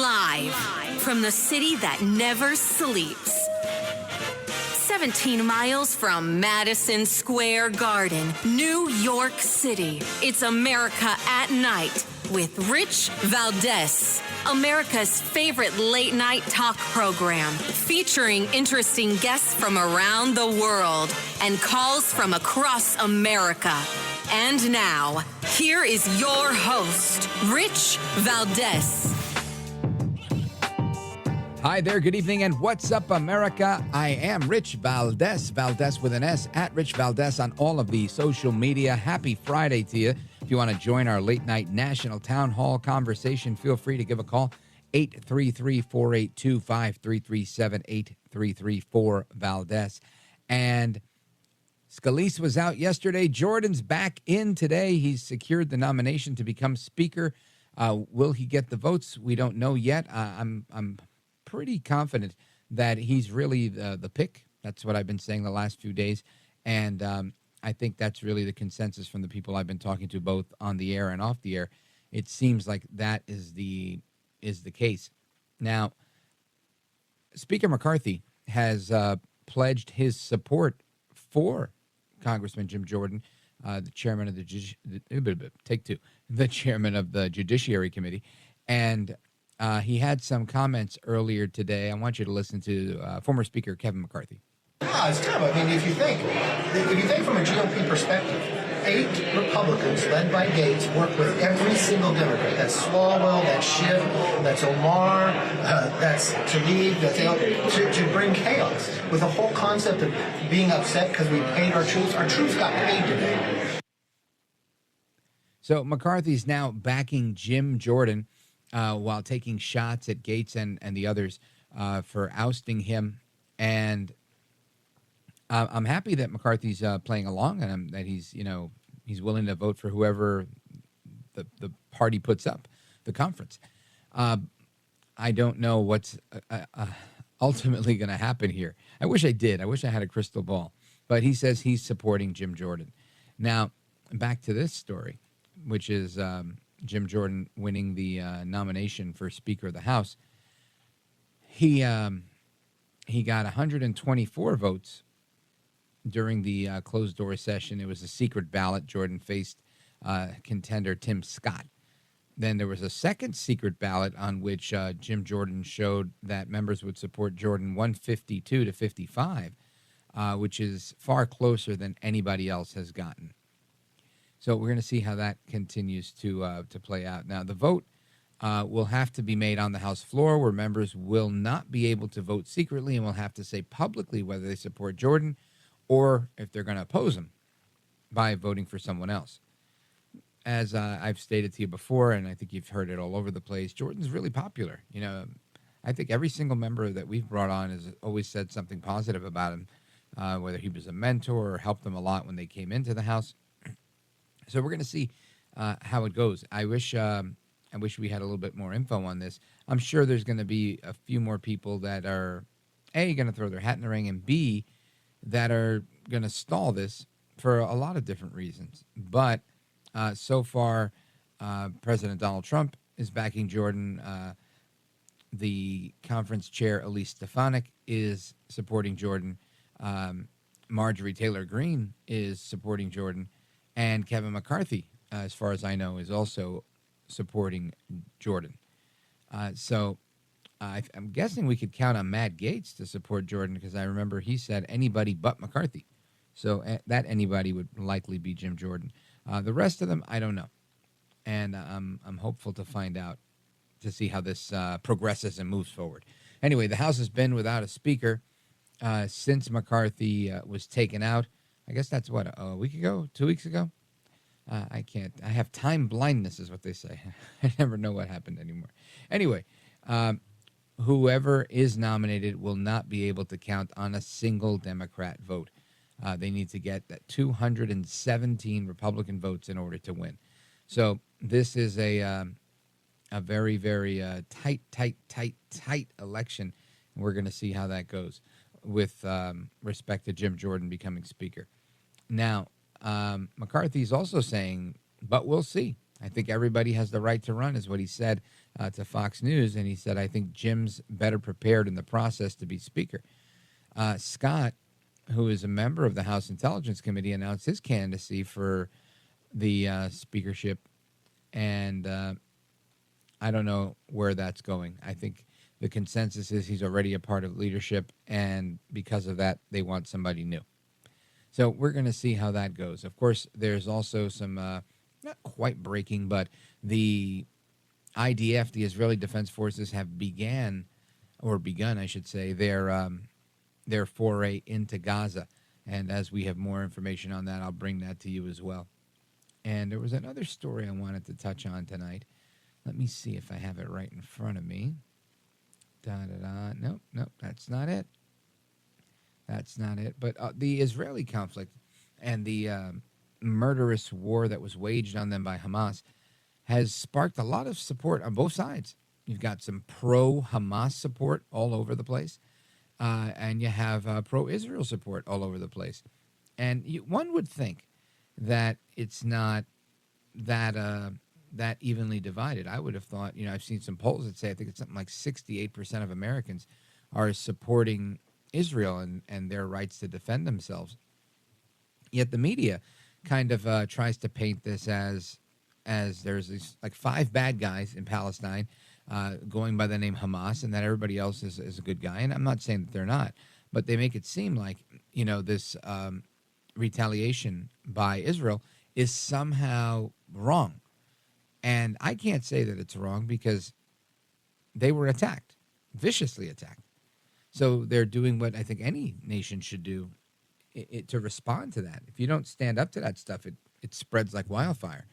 Live from the city that never sleeps. 17 miles from Madison Square Garden, New York City. It's America at Night with Rich Valdez. America's favorite late night talk program featuring interesting guests from around the world and calls from across America. And now, here is your host, Rich Valdez. Hi there, good evening, and what's up, America? I am Rich Valdez, Valdez with an S, at Rich Valdez on all of the social media. Happy Friday to you. If you want to join our late night national town hall conversation, feel free to give a call, 833-482-5337, 8334-Valdez. And Scalise was out yesterday. Jordan's back in today. He's secured the nomination to become Speaker. Will he get the votes? We don't know yet. I'm pretty confident that he's really the pick. That's what I've been saying the last few days. And I think that's really the consensus from the people I've been talking to, both on the air and off the air. It seems like that is the case. Now, Speaker McCarthy has pledged his support for Congressman Jim Jordan, the chairman of the chairman of the Judiciary Committee, and he had some comments earlier today. I want you to listen to former Speaker Kevin McCarthy. Yeah, it's tough. I mean, if you think from a GOP perspective, 8 Republicans led by Gates work with every single Democrat. That's Swalwell, that's Schiff, that's Omar, that's Tlaib, that's to bring chaos with the whole concept of being upset because we paid our troops. Our troops got paid today. So McCarthy's now backing Jim Jordan while taking shots at Gates and the others for ousting him. And I'm happy that McCarthy's playing along and that he's willing to vote for whoever the party puts up, the conference. I don't know what's ultimately going to happen here. I wish I did. I wish I had a crystal ball. But he says he's supporting Jim Jordan. Now, back to this story, which is Jim Jordan winning the nomination for Speaker of the House. He got 124 votes during the closed-door session. It was a secret ballot. Jordan faced contender Tim Scott. Then there was a second secret ballot on which Jim Jordan showed that members would support Jordan 152 to 55, which is far closer than anybody else has gotten. So we're going to see how that continues to play out. Now, the vote will have to be made on the House floor, where members will not be able to vote secretly and will have to say publicly whether they support Jordan or if they're going to oppose him by voting for someone else. As I've stated to you before, and I think you've heard it all over the place, Jordan's really popular. You know, I think every single member that we've brought on has always said something positive about him, whether he was a mentor or helped them a lot when they came into the House. So we're going to see how it goes. I wish we had a little bit more info on this. I'm sure there's going to be a few more people that are, A, going to throw their hat in the ring, and B, that are going to stall this for a lot of different reasons. But so far, President Donald Trump is backing Jordan. The conference chair, Elise Stefanik, is supporting Jordan. Marjorie Taylor Greene is supporting Jordan. And Kevin McCarthy, as far as I know, is also supporting Jordan. So I'm guessing we could count on Matt Gaetz to support Jordan, because I remember he said anybody but McCarthy. So that anybody would likely be Jim Jordan. The rest of them, I don't know. And I'm hopeful to find out, to see how this progresses and moves forward. Anyway, the House has been without a speaker since McCarthy was taken out. I guess that's what, a week ago, 2 weeks ago? I have time blindness is what they say. I never know what happened anymore. Anyway, whoever is nominated will not be able to count on a single Democrat vote. They need to get 217 Republican votes in order to win. So this is a very, very tight election. And we're going to see how that goes with respect to Jim Jordan becoming Speaker. Now, McCarthy's also saying, but we'll see. I think everybody has the right to run, is what he said to Fox News, and he said, I think Jim's better prepared in the process to be Speaker. Scott, who is a member of the House Intelligence Committee, announced his candidacy for the speakership, and I don't know where that's going. I think the consensus is he's already a part of leadership, and because of that, they want somebody new. So we're going to see how that goes. Of course, there's also some, not quite breaking, but the IDF, the Israeli Defense Forces, have begun, I should say, their foray into Gaza. And as we have more information on that, I'll bring that to you as well. And there was another story I wanted to touch on tonight. Let me see if I have it right in front of me. Nope, that's not it. That's not it. But the Israeli conflict and the murderous war that was waged on them by Hamas has sparked a lot of support on both sides. You've got some pro-Hamas support all over the place, and you have pro-Israel support all over the place. And one would think that it's not that evenly divided. I would have thought, I've seen some polls that say, I think it's something like 68% of Americans are supporting Israel and their rights to defend themselves. Yet the media kind of tries to paint this as there's these like 5 bad guys in Palestine going by the name Hamas, and that everybody else is a good guy. And I'm not saying that they're not, but they make it seem like, this retaliation by Israel is somehow wrong. And I can't say that it's wrong because they were attacked, viciously attacked. So they're doing what I think any nation should do to respond to that. If you don't stand up to that stuff, it spreads like wildfire.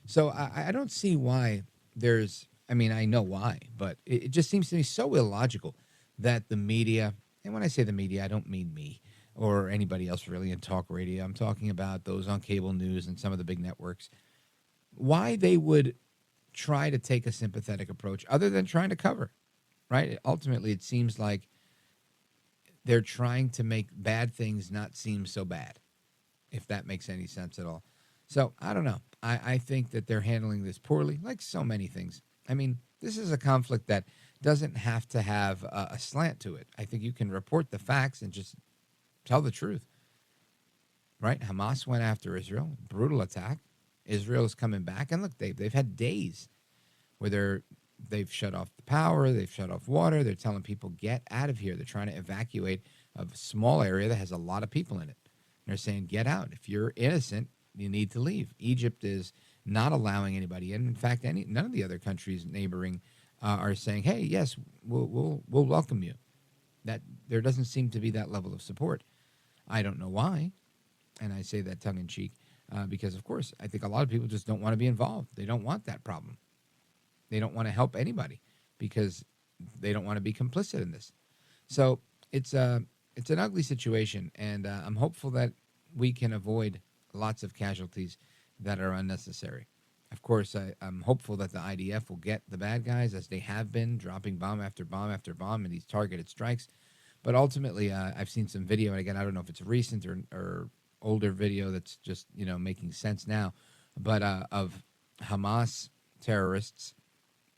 So I don't see why I know why, but it just seems to me so illogical that the media, and when I say the media, I don't mean me or anybody else really in talk radio. I'm talking about those on cable news and some of the big networks, why they would try to take a sympathetic approach other than trying to cover, right? Ultimately, it seems like they're trying to make bad things not seem so bad, if that makes any sense at all. So I don't know. I think that they're handling this poorly, like so many things. I mean, this is a conflict that doesn't have to have a slant to it. I think you can report the facts and just tell the truth, right? Hamas went after Israel, brutal attack. Israel is coming back, and look, they've had days where they've shut off the power, they've shut off water, they're telling people, get out of here. They're trying to evacuate a small area that has a lot of people in it. They're saying, get out. If you're innocent, you need to leave. Egypt is not allowing anybody in. In fact, none of the other countries neighboring are saying, hey, yes, we'll welcome you. That there doesn't seem to be that level of support. I don't know why, and I say that tongue-in-cheek, because, of course, I think a lot of people just don't want to be involved. They don't want that problem. They don't want to help anybody because they don't want to be complicit in this. So it's an ugly situation, and I'm hopeful that we can avoid lots of casualties that are unnecessary. Of course, I'm hopeful that the IDF will get the bad guys, as they have been, dropping bomb after bomb after bomb in these targeted strikes. But ultimately, I've seen some video, and again, I don't know if it's recent or older video that's just, making sense now, but of Hamas terrorists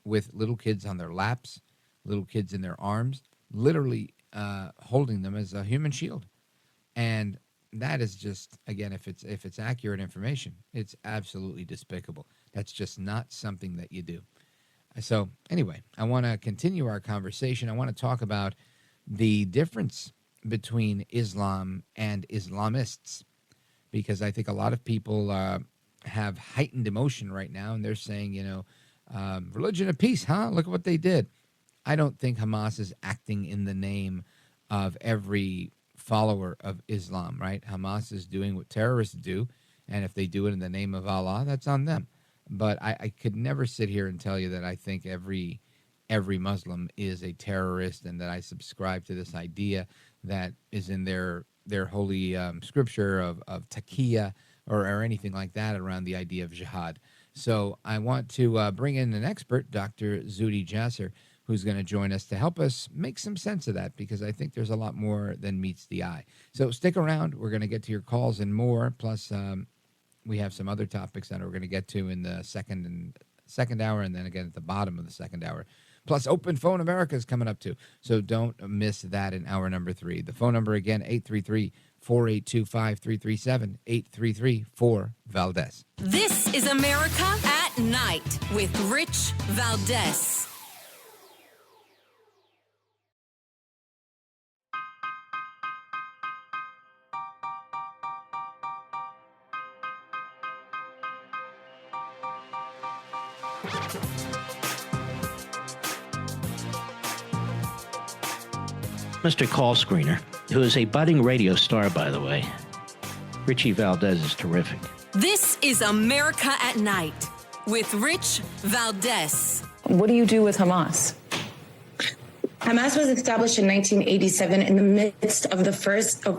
with little kids on their laps, little kids in their arms, literally holding them as a human shield. And that is just, again, if it's accurate information, it's absolutely despicable. That's just not something that you do. So anyway, I want to continue our conversation. I want to talk about the difference between Islam and Islamists, because I think a lot of people have heightened emotion right now, and they're saying, religion of peace, huh? Look at what they did. I don't think Hamas is acting in the name of every follower of Islam, right? Hamas is doing what terrorists do, and if they do it in the name of Allah, that's on them. But I could never sit here and tell you that I think every Muslim is a terrorist and that I subscribe to this idea that is in their holy scripture of taqiyya or anything like that around the idea of jihad. So I want to bring in an expert, Dr. Zuhdi Jasser, who's going to join us to help us make some sense of that, because I think there's a lot more than meets the eye. So stick around. We're going to get to your calls and more. Plus, we have some other topics that we're going to get to in the second second hour, and then again at the bottom of the second hour. Plus, Open Phone America is coming up too. So don't miss that in hour number 3. The phone number again, 833-482-5337, 833-4-VALDEZ. This is America at Night with Rich Valdez. Mr. Call Screener, who is a budding radio star, by the way. Richie Valdez is terrific. This is America at Night with Rich Valdez. What do you do with Hamas? Hamas was established in 1987 in the midst of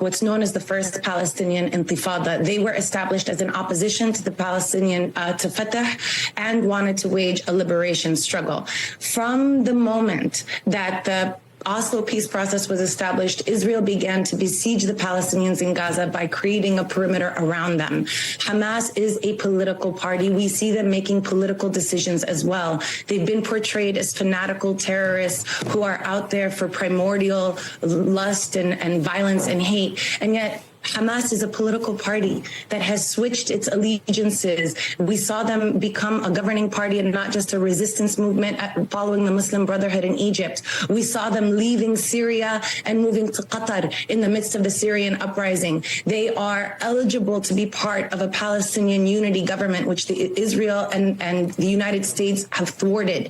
what's known as the first Palestinian Intifada. They were established as an opposition to the Palestinian, to Fatah, and wanted to wage a liberation struggle. From the moment that the Oslo peace process was established, Israel began to besiege the Palestinians in Gaza by creating a perimeter around them. Hamas is a political party. We see them making political decisions as well. They've been portrayed as fanatical terrorists who are out there for primordial lust and violence and hate. And yet Hamas is a political party that has switched its allegiances. We saw them become a governing party and not just a resistance movement following the Muslim Brotherhood in Egypt. We saw them leaving Syria and moving to Qatar in the midst of the Syrian uprising. They are eligible to be part of a Palestinian unity government, which Israel and the United States have thwarted.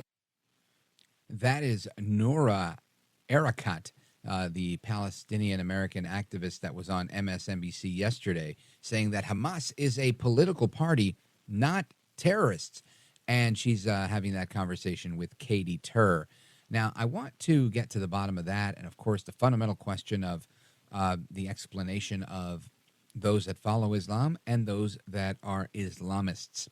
That is Noura Erakat, the Palestinian American activist that was on MSNBC yesterday, saying that Hamas is a political party, not terrorists. And she's having that conversation with Katie Tur. Now, I want to get to the bottom of that. And, of course, the fundamental question of the explanation of those that follow Islam and those that are Islamists.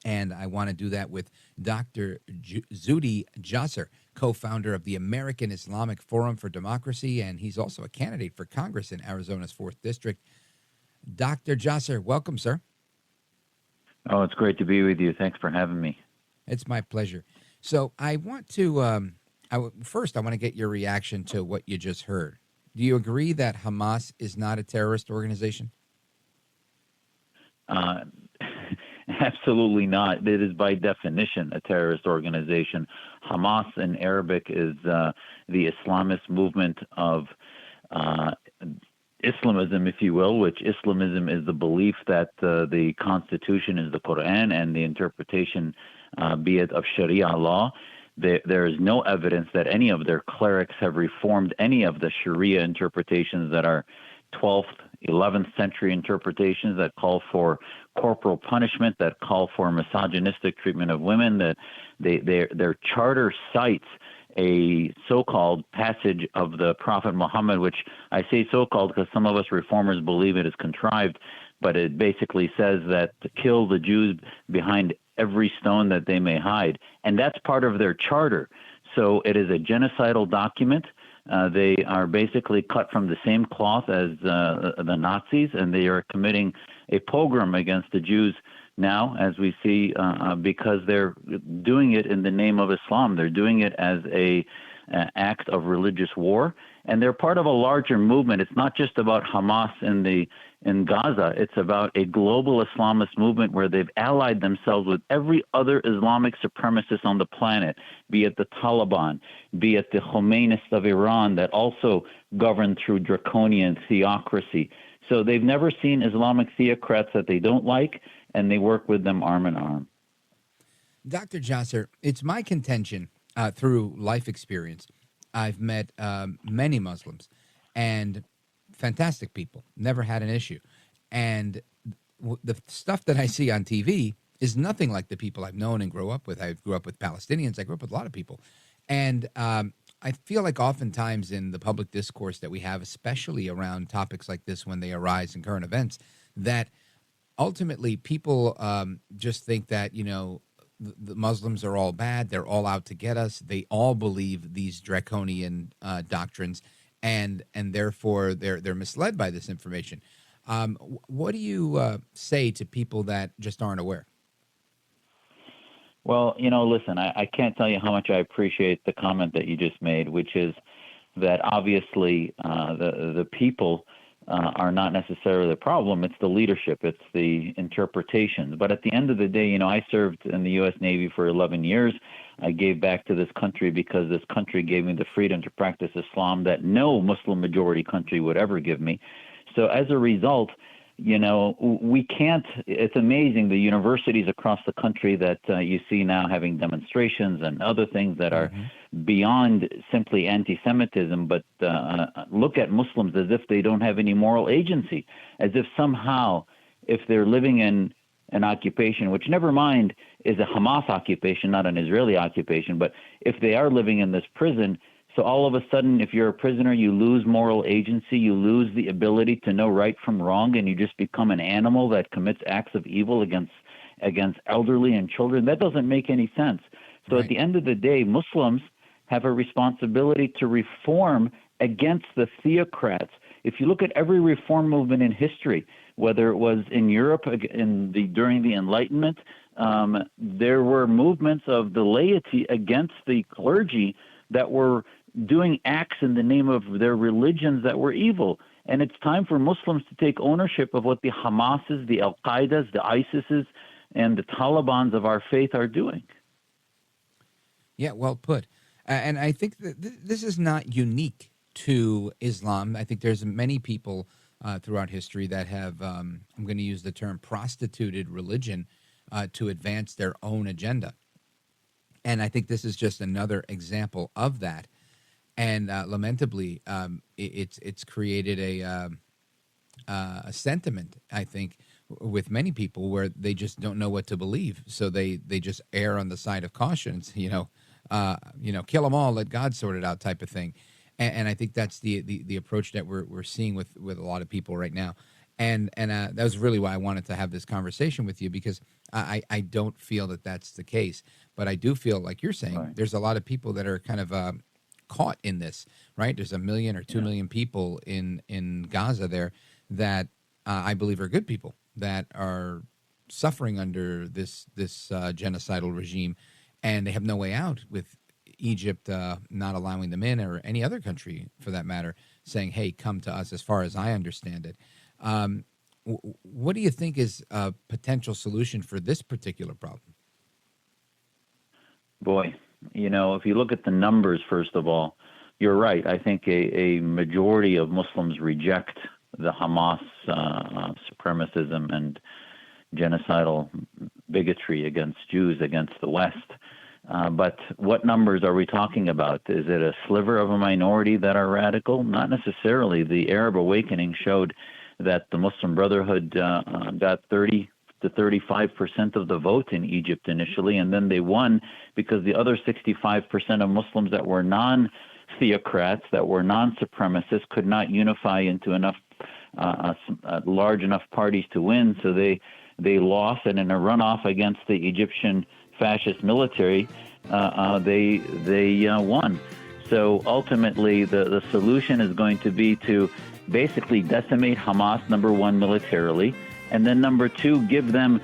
And I want to do that with Dr. Zuhdi Jasser, co-founder of the American Islamic Forum for Democracy, and he's also a candidate for Congress in Arizona's 4th District. Dr. Jasser, welcome, sir. Oh, it's great to be with you. Thanks for having me. It's my pleasure. So I want to, first I want to get your reaction to what you just heard. Do you agree that Hamas is not a terrorist organization? Absolutely not. It is by definition a terrorist organization. Hamas in Arabic is the Islamist movement of Islamism, if you will, which Islamism is the belief that the Constitution is the Quran and the interpretation, be it of Sharia law. There is no evidence that any of their clerics have reformed any of the Sharia interpretations that are 12th, 11th century interpretations that call for corporal punishment, that call for misogynistic treatment of women, that their charter cites a so-called passage of the Prophet Muhammad, which I say so-called because some of us reformers believe it is contrived, but it basically says that to kill the Jews behind every stone that they may hide. And that's part of their charter. So it is a genocidal document. They are basically cut from the same cloth as the Nazis, and they are committing a pogrom against the Jews now, as we see, because they're doing it in the name of Islam. They're doing it as an act of religious war, and they're part of a larger movement. It's not just about Hamas in Gaza. It's about a global Islamist movement where they've allied themselves with every other Islamic supremacist on the planet, be it the Taliban, be it the Khomeinists of Iran that also govern through draconian theocracy. So they've never seen Islamic theocrats that they don't like, and they work with them arm in arm. Dr. Jasser, it's my contention through life experience. I've met many Muslims and fantastic people, never had an issue. And the stuff that I see on TV is nothing like the people I've known and grew up with. I grew up with Palestinians. I grew up with a lot of people. And I feel like oftentimes in the public discourse that we have, especially around topics like this when they arise in current events, that ultimately people just think that, you know, the Muslims are all bad. They're all out to get us. They all believe these draconian doctrines, and therefore they're misled by this information. What do you say to people that just aren't aware? Well, listen, I can't tell you how much I appreciate the comment that you just made, which is that obviously the people are not necessarily the problem. It's the leadership. It's the interpretations. But at the end of the day, I served in the U.S. Navy for 11 years. I gave back to this country because this country gave me the freedom to practice Islam that no Muslim majority country would ever give me. So as a result, we can't. It's amazing the universities across the country that you see now having demonstrations and other things that are beyond simply anti-Semitism, but look at Muslims as if they don't have any moral agency, as if somehow if they're living in an occupation, which never mind is a Hamas occupation, not an Israeli occupation, but if they are living in this prison, so all of a sudden, if you're a prisoner, you lose moral agency, you lose the ability to know right from wrong, and you just become an animal that commits acts of evil against elderly and children. That doesn't make any sense. So at the end of the day, Muslims have a responsibility to reform against the theocrats. If you look at every reform movement in history, whether it was in Europe during the Enlightenment, there were movements of the laity against the clergy that were doing acts in the name of their religions that were evil. And it's time for Muslims to take ownership of what the Hamases, the Al-Qaedas, the ISISes, and the Talibans of our faith are doing. Yeah, well put. And I think that this is not unique to Islam. I think there's many people throughout history that have, I'm going to use the term, prostituted religion to advance their own agenda. And I think this is just another example of that. And lamentably, it's created a sentiment, I think, with many people where they just don't know what to believe. So they just err on the side of caution. Kill them all, let God sort it out type of thing. And I think that's the approach that we're seeing with a lot of people right now. And that was really why I wanted to have this conversation with you, because I don't feel that that's the case. But I do feel, like you're saying, there's a lot of people that are kind of caught in this, right? There's 1 million or 2 million people in Gaza there that I believe are good people that are suffering under this genocidal regime, and they have no way out, with Egypt not allowing them in, or any other country for that matter saying, hey, come to us, as far as I understand it. What do you think is a potential solution for this particular problem? Boy, if you look at the numbers, first of all, you're right. I think a majority of Muslims reject the Hamas supremacism and genocidal bigotry against Jews, against the West. But what numbers are we talking about? Is it a sliver of a minority that are radical? Not necessarily. The Arab awakening showed that the Muslim Brotherhood got 30 to 35% of the vote in Egypt initially, and then they won because the other 65% of Muslims that were non-theocrats, that were non-supremacists, could not unify into enough large enough parties to win. So they lost, and in a runoff against the Egyptian fascist military, they won. So ultimately, the solution is going to be to basically decimate Hamas, number one, militarily, and then number two, give them,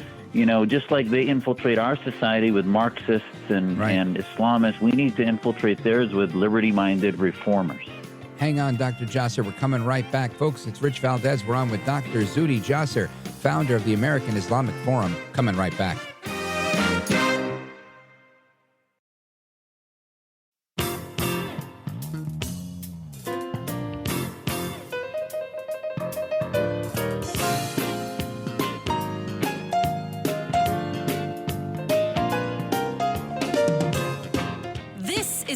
just like they infiltrate our society with Marxists and Islamists, we need to infiltrate theirs with liberty-minded reformers. Hang on, Dr. Jasser. We're coming right back. Folks, it's Rich Valdez. We're on with Dr. Zuhdi Jasser, founder of the American Islamic Forum. Coming right back.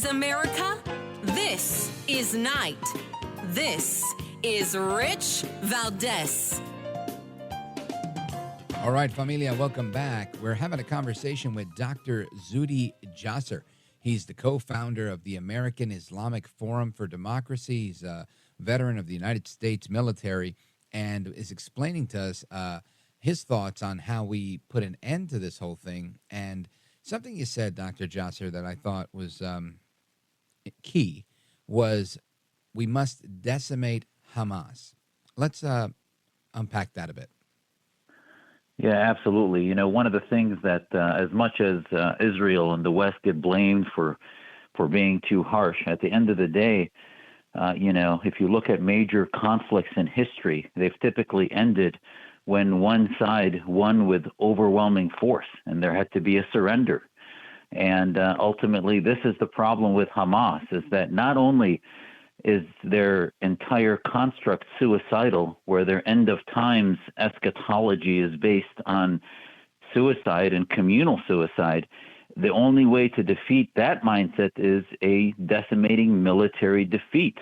America, this is Night. This is Rich Valdez. All right, familia, welcome back. We're having a conversation with Dr. Zuhdi Jasser. He's the co-founder of the American Islamic Forum for Democracy. He's a veteran of the United States military and is explaining to us his thoughts on how we put an end to this whole thing. And something you said, Dr. Jasser, that I thought was key was we must decimate Hamas. Let's unpack that a bit. Yeah, absolutely. You know, one of the things that as much as Israel and the West get blamed for being too harsh, at the end of the day, you know, if you look at major conflicts in history, they've typically ended when one side won with overwhelming force and there had to be a surrender. And ultimately, this is the problem with Hamas, is that not only is their entire construct suicidal, where their end of times eschatology is based on suicide and communal suicide, the only way to defeat that mindset is a decimating military defeat.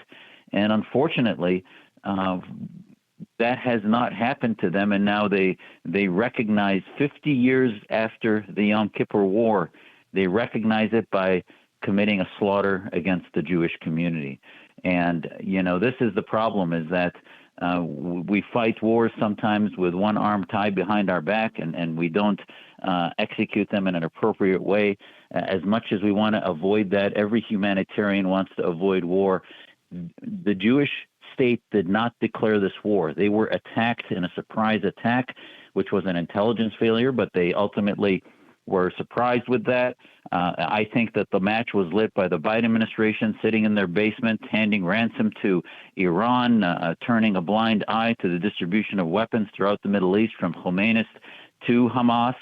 And unfortunately, that has not happened to them. And now they recognize 50 years after the Yom Kippur War, they recognize it by committing a slaughter against the Jewish community. And, you know, this is the problem, is that we fight wars sometimes with one arm tied behind our back, and we don't execute them in an appropriate way. As much as we want to avoid that, every humanitarian wants to avoid war. The Jewish state did not declare this war. They were attacked in a surprise attack, which was an intelligence failure, but they ultimately were surprised with that. I think that the match was lit by the Biden administration sitting in their basement, handing ransom to Iran, turning a blind eye to the distribution of weapons throughout the Middle East from Khomeini to Hamas,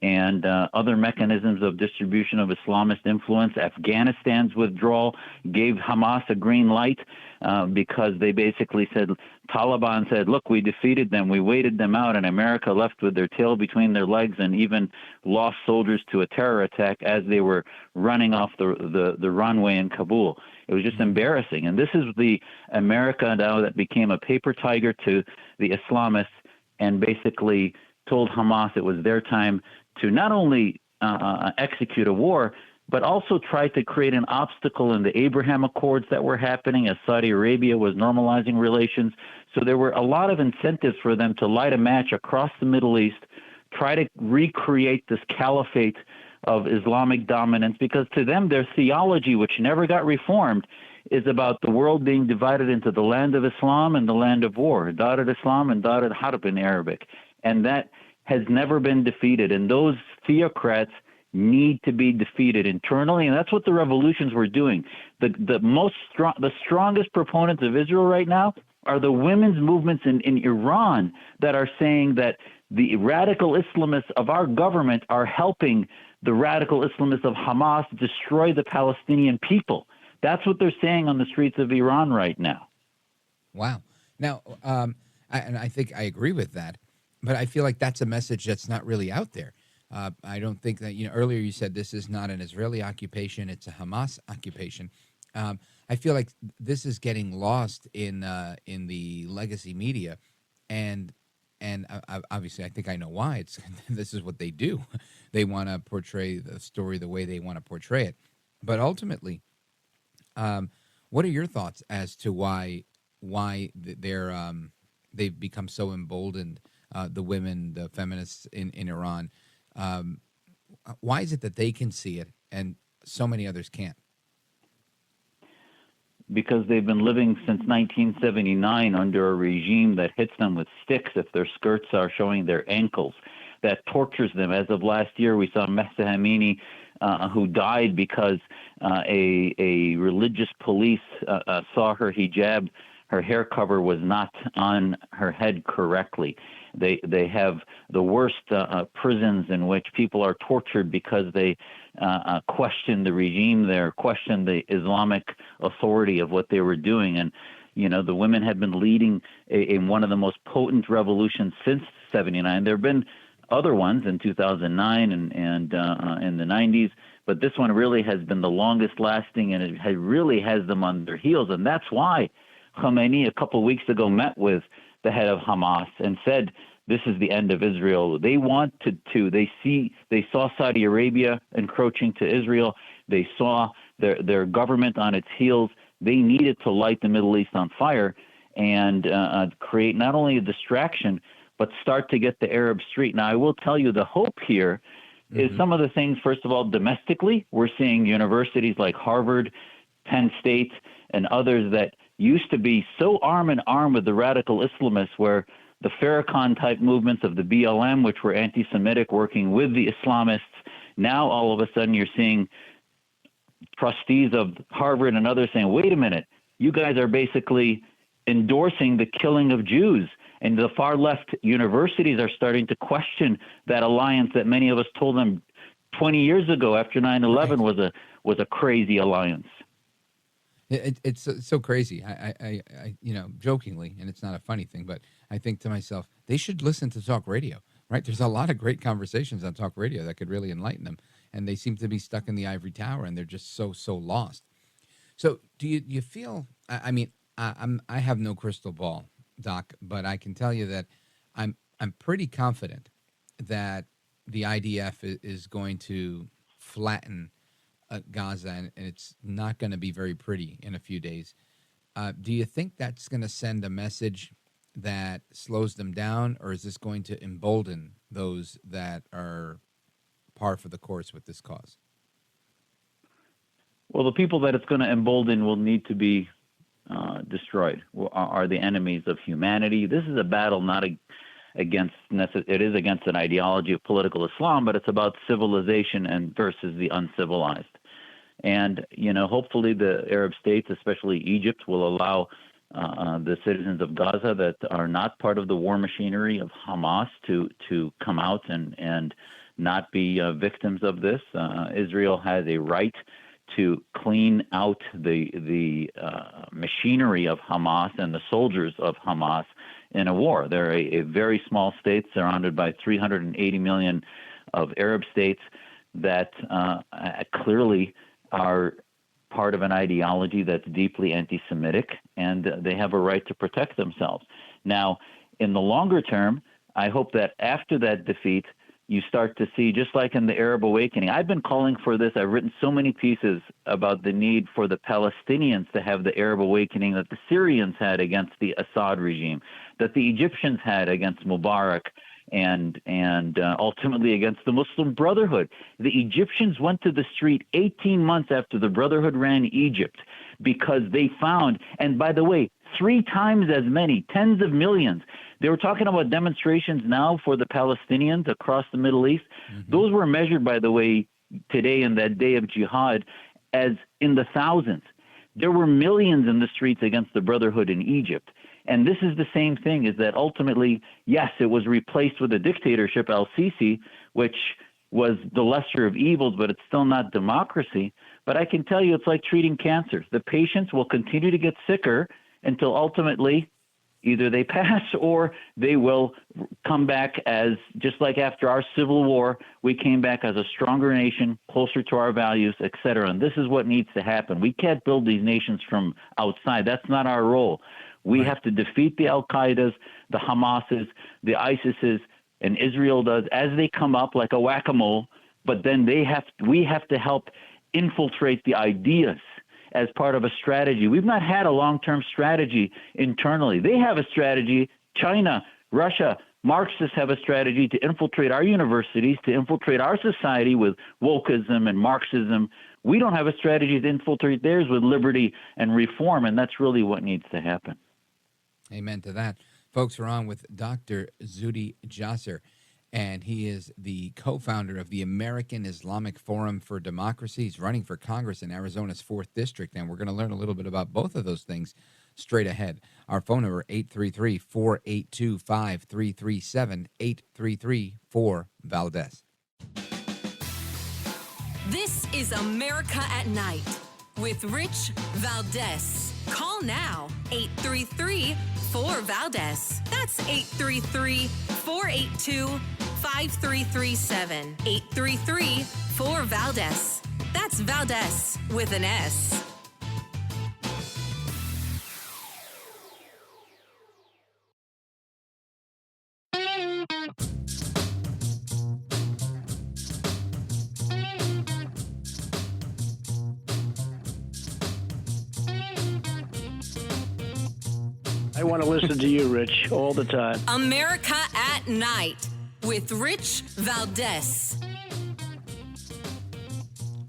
and other mechanisms of distribution of Islamist influence. Afghanistan's withdrawal gave Hamas a green light because they basically said, Taliban said, look, we defeated them, we waited them out, and America left with their tail between their legs and even lost soldiers to a terror attack as they were running off the runway in Kabul. It was just embarrassing. And this is the America now that became a paper tiger to the Islamists and basically told Hamas it was their time to not only execute a war, but also try to create an obstacle in the Abraham Accords that were happening as Saudi Arabia was normalizing relations. So there were a lot of incentives for them to light a match across the Middle East, try to recreate this caliphate of Islamic dominance, because to them, their theology, which never got reformed, is about the world being divided into the land of Islam and the land of war, Dar al-Islam and Dar al-Harb in Arabic. And that has never been defeated. And those theocrats need to be defeated internally, and that's what the revolutions were doing. The strongest proponents of Israel right now are the women's movements in Iran that are saying that the radical Islamists of our government are helping the radical Islamists of Hamas destroy the Palestinian people. That's what they're saying on the streets of Iran right now. Wow. Now, I think I agree with that, but I feel like that's a message that's not really out there. I don't think that, earlier you said this is not an Israeli occupation, it's a Hamas occupation. I feel like this is getting lost in the legacy media, and obviously I think I know why. This is what they do. They want to portray the story the way they want to portray it. But ultimately, what are your thoughts as to why they've become so emboldened, the women, the feminists in Iran? Why is it that they can see it and so many others can't? Because they've been living since 1979 under a regime that hits them with sticks if their skirts are showing their ankles, that tortures them. As of last year, we saw Mahsa Amini, who died because a religious police saw her hijab. Her hair cover was not on her head correctly. They have the worst prisons in which people are tortured because they question the regime there, question the Islamic authority of what they were doing. And, the women have been leading in one of the most potent revolutions since 79. There have been other ones in 2009 and in the 90s, but this one really has been the longest lasting, and it really has them on their heels. And that's why Khomeini a couple of weeks ago met with the head of Hamas and said, this is the end of Israel. They wanted to. They saw Saudi Arabia encroaching to Israel. They saw their government on its heels. They needed to light the Middle East on fire and create not only a distraction, but start to get the Arab street. Now, I will tell you, the hope here is some of the things, first of all, domestically, we're seeing universities like Harvard, Penn State, and others that used to be so arm in arm with the radical Islamists, where the Farrakhan-type movements of the BLM, which were anti-Semitic, working with the Islamists. Now, all of a sudden, you're seeing trustees of Harvard and others saying, wait a minute, you guys are basically endorsing the killing of Jews. And the far left universities are starting to question that alliance that many of us told them 20 years ago after 9/11 was a crazy alliance. It's so crazy. I jokingly, and it's not a funny thing, but I think to myself, they should listen to talk radio, right? There's a lot of great conversations on talk radio that could really enlighten them, and they seem to be stuck in the ivory tower, and they're just so lost. So, do you feel? I mean, I have no crystal ball, Doc, but I can tell you that I'm pretty confident that the IDF is going to flatten Gaza, and it's not going to be very pretty in a few days. Do you think that's going to send a message that slows them down, or is this going to embolden those that are par for the course with this cause? Well, the people that it's going to embolden will need to be destroyed, are the enemies of humanity. This is a battle not against it is against an ideology of political Islam, but it's about civilization and versus the uncivilized. And, hopefully the Arab states, especially Egypt, will allow the citizens of Gaza that are not part of the war machinery of Hamas to come out and not be victims of this. Israel has a right to clean out the machinery of Hamas and the soldiers of Hamas in a war. They're a very small state surrounded by 380 million of Arab states that clearly are part of an ideology that's deeply anti-Semitic, and they have a right to protect themselves. Now, in the longer term, I hope that after that defeat, you start to see, just like in the Arab awakening, I've been calling for this. I've written so many pieces about the need for the Palestinians to have the Arab awakening that the Syrians had against the Assad regime, that the Egyptians had against Mubarak, and ultimately against the Muslim Brotherhood. The Egyptians went to the street 18 months after the Brotherhood ran Egypt because they found, and by the way, 3 times as many, tens of millions. They were talking about demonstrations now for the Palestinians across the Middle East. Mm-hmm. Those were measured, by the way, today in that day of jihad as in the thousands. There were millions in the streets against the Brotherhood in Egypt. And this is the same thing, is that ultimately, yes, it was replaced with a dictatorship, El-Sisi, which was the lesser of evils, but it's still not democracy. But I can tell you it's like treating cancer. The patients will continue to get sicker until ultimately either they pass or they will come back as, just like after our civil war, we came back as a stronger nation, closer to our values, et cetera. And this is what needs to happen. We can't build these nations from outside. That's not our role. We have to defeat the Al-Qaedas, the Hamases, the ISISes, and Israel does as they come up like a whack-a-mole, but then we have to help infiltrate the ideas as part of a strategy. We've not had a long-term strategy internally. They have a strategy. China, Russia, Marxists have a strategy to infiltrate our universities, to infiltrate our society with wokeism and Marxism. We don't have a strategy to infiltrate theirs with liberty and reform, and that's really what needs to happen. Amen to that. Folks, we're on with Dr. Zuhdi Jasser, and he is the co-founder of the American Islamic Forum for Democracy. He's running for Congress in Arizona's 4th District, and we're going to learn a little bit about both of those things straight ahead. Our phone number, 833-482-5337, 833-4-VALDEZ. This is America at Night with Rich Valdez. Call now, 833-4-VALDEZ. That's 833-482-5337. 833-4-VALDEZ. That's Valdez with an S. I want to listen to you, Rich, all the time. America at Night with Rich Valdez.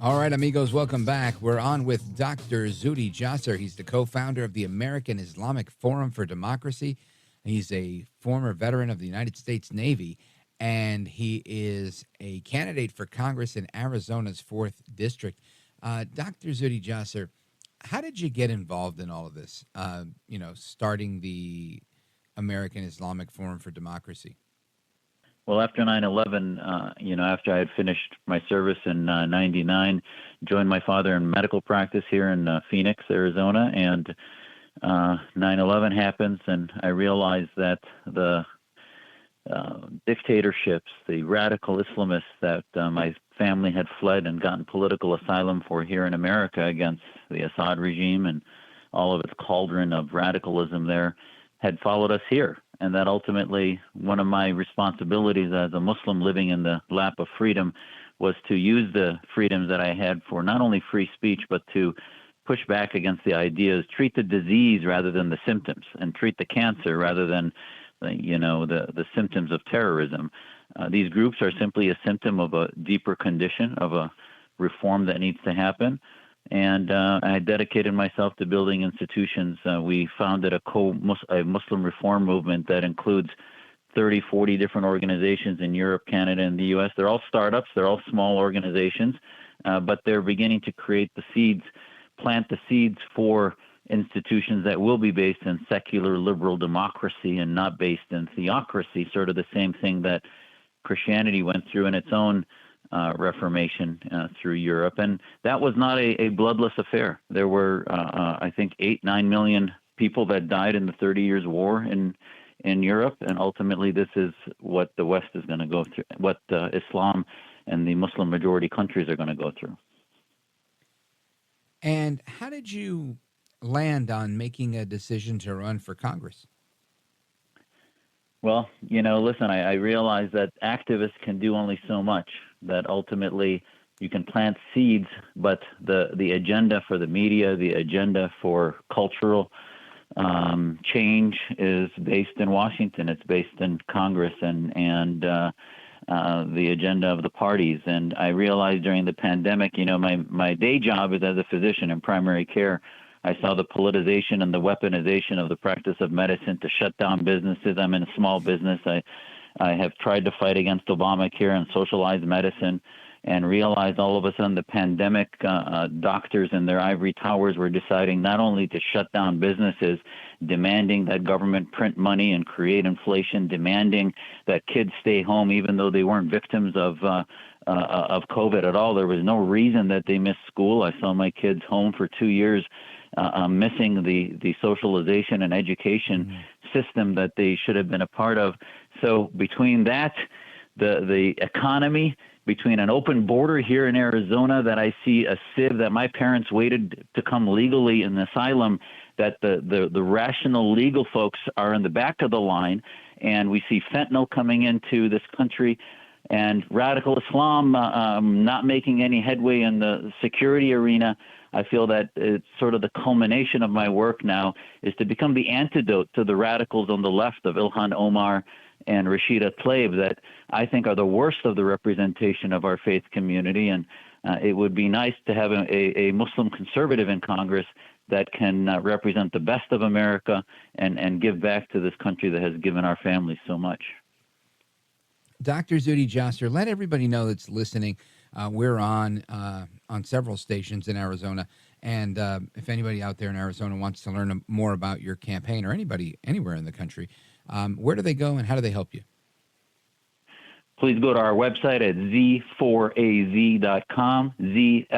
All right, amigos, welcome back. We're on with Dr. Zuhdi Jasser. He's the co-founder of the American Islamic Forum for Democracy. He's a former veteran of the United States Navy, and he is a candidate for Congress in Arizona's 4th District. Dr. Zuhdi Jasser, how did you get involved in all of this, starting the American Islamic Forum for Democracy? Well, after 9/11, after I had finished my service in '99, joined my father in medical practice here in Phoenix, Arizona, and 9/11 happens, and I realized that the dictatorships, the radical Islamists that my family had fled and gotten political asylum for here in America against the Assad regime and all of its cauldron of radicalism there, had followed us here. And that ultimately, one of my responsibilities as a Muslim living in the lap of freedom was to use the freedoms that I had for not only free speech, but to push back against the ideas, treat the disease rather than the symptoms, and treat the cancer rather than the symptoms of terrorism. These groups are simply a symptom of a deeper condition, of a reform that needs to happen. And I dedicated myself to building institutions. We founded a Muslim reform movement that includes 30, 40 different organizations in Europe, Canada, and the U.S. They're all startups. They're all small organizations, but they're beginning to plant the seeds for institutions that will be based in secular liberal democracy and not based in theocracy, sort of the same thing that Christianity went through in its own Reformation through Europe. And that was not a bloodless affair. There were, I think, 8-9 million people that died in the 30 Years' War in Europe. And ultimately, this is what the West is going to go through, what Islam and the Muslim majority countries are going to go through. And how did you land on making a decision to run for Congress? Well, listen, I realize that activists can do only so much, that ultimately you can plant seeds, but the agenda for the media, the agenda for cultural change is based in Washington. It's based in Congress and the agenda of the parties. And I realized during the pandemic, my day job is as a physician in primary care. I saw the politicization and the weaponization of the practice of medicine to shut down businesses. I'm in a small business. I have tried to fight against Obamacare and socialized medicine, and realized all of a sudden the pandemic, doctors in their ivory towers were deciding not only to shut down businesses, demanding that government print money and create inflation, demanding that kids stay home even though they weren't victims of COVID at all. There was no reason that they missed school. I saw my kids home for 2 years, missing the socialization and education system that they should have been a part of. So between that, the economy, between an open border here in Arizona that I see a sieve that my parents waited to come legally in asylum, that the rational legal folks are in the back of the line, and we see fentanyl coming into this country, and radical Islam not making any headway in the security arena. I feel that it's sort of the culmination of my work now is to become the antidote to the radicals on the left of Ilhan Omar and Rashida Tlaib that I think are the worst of the representation of our faith community. And it would be nice to have a Muslim conservative in Congress that can represent the best of America and give back to this country that has given our families so much. Dr. Zuhdi Jasser, let everybody know that's listening. We're on several stations in Arizona, and if anybody out there in Arizona wants to learn more about your campaign, or anybody anywhere in the country, where do they go and how do they help you? Please go to our website at z4az.com,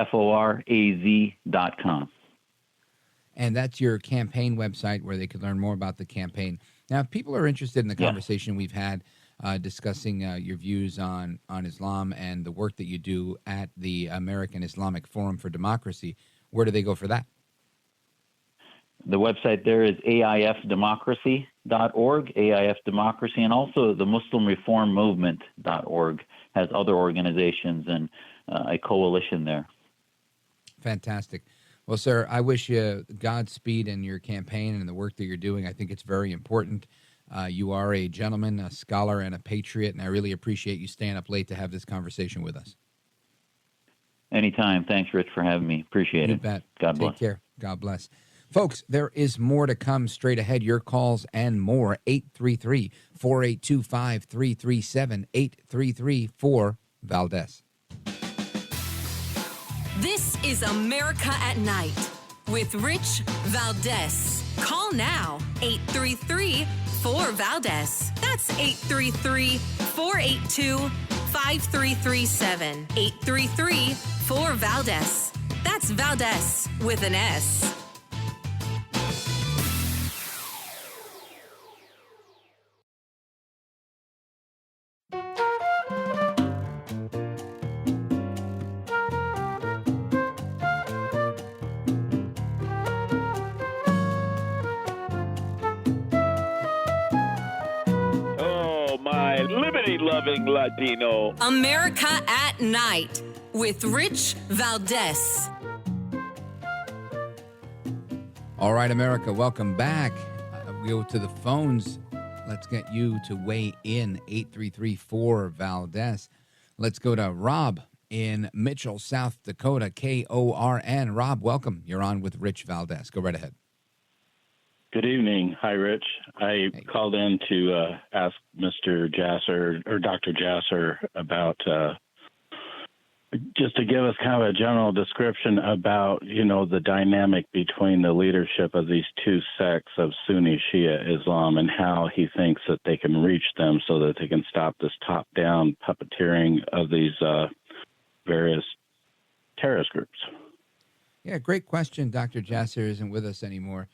zforaz.com. And that's your campaign website where they can learn more about the campaign. Now, if people are interested in the conversation we've had discussing your views on Islam and the work that you do at the American Islamic Forum for Democracy, where do they go for that? The website there is aifdemocracy.org, AIF Democracy, and also the Muslim Reform Movement.org has other organizations and a coalition there. Fantastic. Well, sir, I wish you Godspeed in your campaign and the work that you're doing. I think it's very important. You are a gentleman, a scholar, and a patriot, and I really appreciate you staying up late to have this conversation with us. Anytime. Thanks, Rich, for having me. Appreciate it. You bet. God bless. Take care. God bless. Folks, there is more to come straight ahead. Your calls and more. 833-482-5337. 833-4-VALDEZ. This is America at Night with Rich Valdez. Call now, 833-4-VALDEZ. That's 833-482-5337. 833-4-VALDEZ. That's Valdez with an S. Loving Latino. America at Night with Rich Valdez. All right, America, welcome back. We go to the phones. Let's get you to weigh in. 833-4-VALDEZ. Let's go to Rob in Mitchell, South Dakota, KORN. Rob, welcome. You're on with Rich Valdez. Go right ahead. Good evening. Hi, Rich. I called in to ask Mr. Jasser or Dr. Jasser about just to give us kind of a general description about, the dynamic between the leadership of these two sects of Sunni Shia Islam and how he thinks that they can reach them so that they can stop this top-down puppeteering of these various terrorist groups. Yeah, great question. Dr. Jasser isn't with us anymore.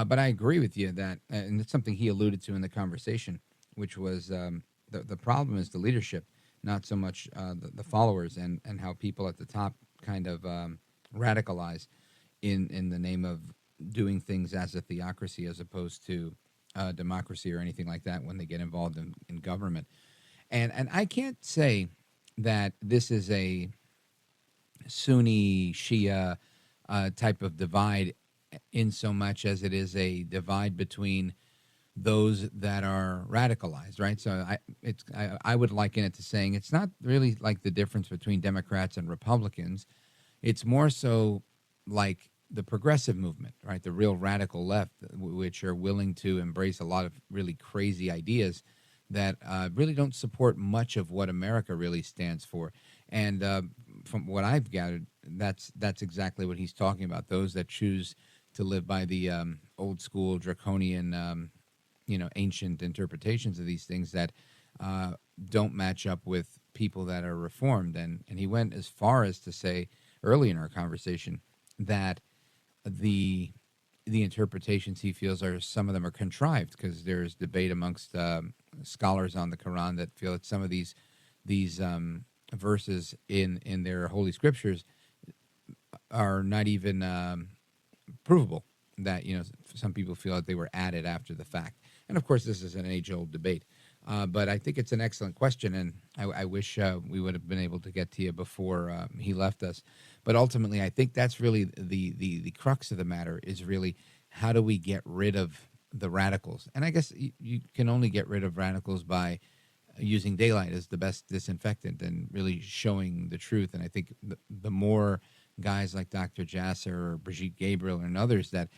But I agree with you that, and it's something he alluded to in the conversation, which was the problem is the leadership, not so much the followers and how people at the top kind of radicalize in the name of doing things as a theocracy as opposed to democracy or anything like that when they get involved in government. And I can't say that this is a Sunni Shia type of divide in so much as it is a divide between those that are radicalized, right? So I would liken it to saying it's not really like the difference between Democrats and Republicans. It's more so like the progressive movement, right? The real radical left, which are willing to embrace a lot of really crazy ideas that really don't support much of what America really stands for. And from what I've gathered, that's exactly what he's talking about. Those that choose to live by the old school draconian, ancient interpretations of these things that don't match up with people that are reformed. And he went as far as to say early in our conversation that the interpretations he feels are some of them are contrived because there's debate amongst scholars on the Quran that feel that some of these verses in their holy scriptures are not even provable, that some people feel that they were added after the fact. And of course this is an age-old debate, but I think it's an excellent question, and I wish we would have been able to get to you before he left us. But ultimately I think that's really the crux of the matter, is really how do we get rid of the radicals. And I guess you can only get rid of radicals by using daylight as the best disinfectant and really showing the truth. And I think the more guys like Dr. Jasser or Brigitte Gabriel and others that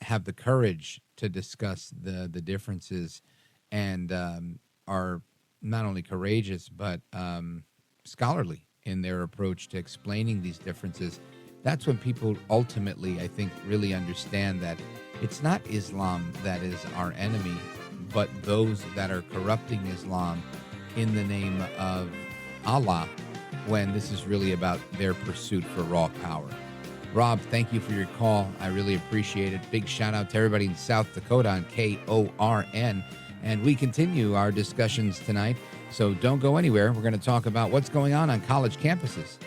have the courage to discuss the differences and are not only courageous but scholarly in their approach to explaining these differences, that's when people ultimately, I think, really understand that it's not Islam that is our enemy, but those that are corrupting Islam in the name of Allah, when this is really about their pursuit for raw power. Rob, thank you for your call. I really appreciate it. Big shout out to everybody in South Dakota on KORN. And we continue our discussions tonight, so don't go anywhere. We're going to talk about what's going on college campuses.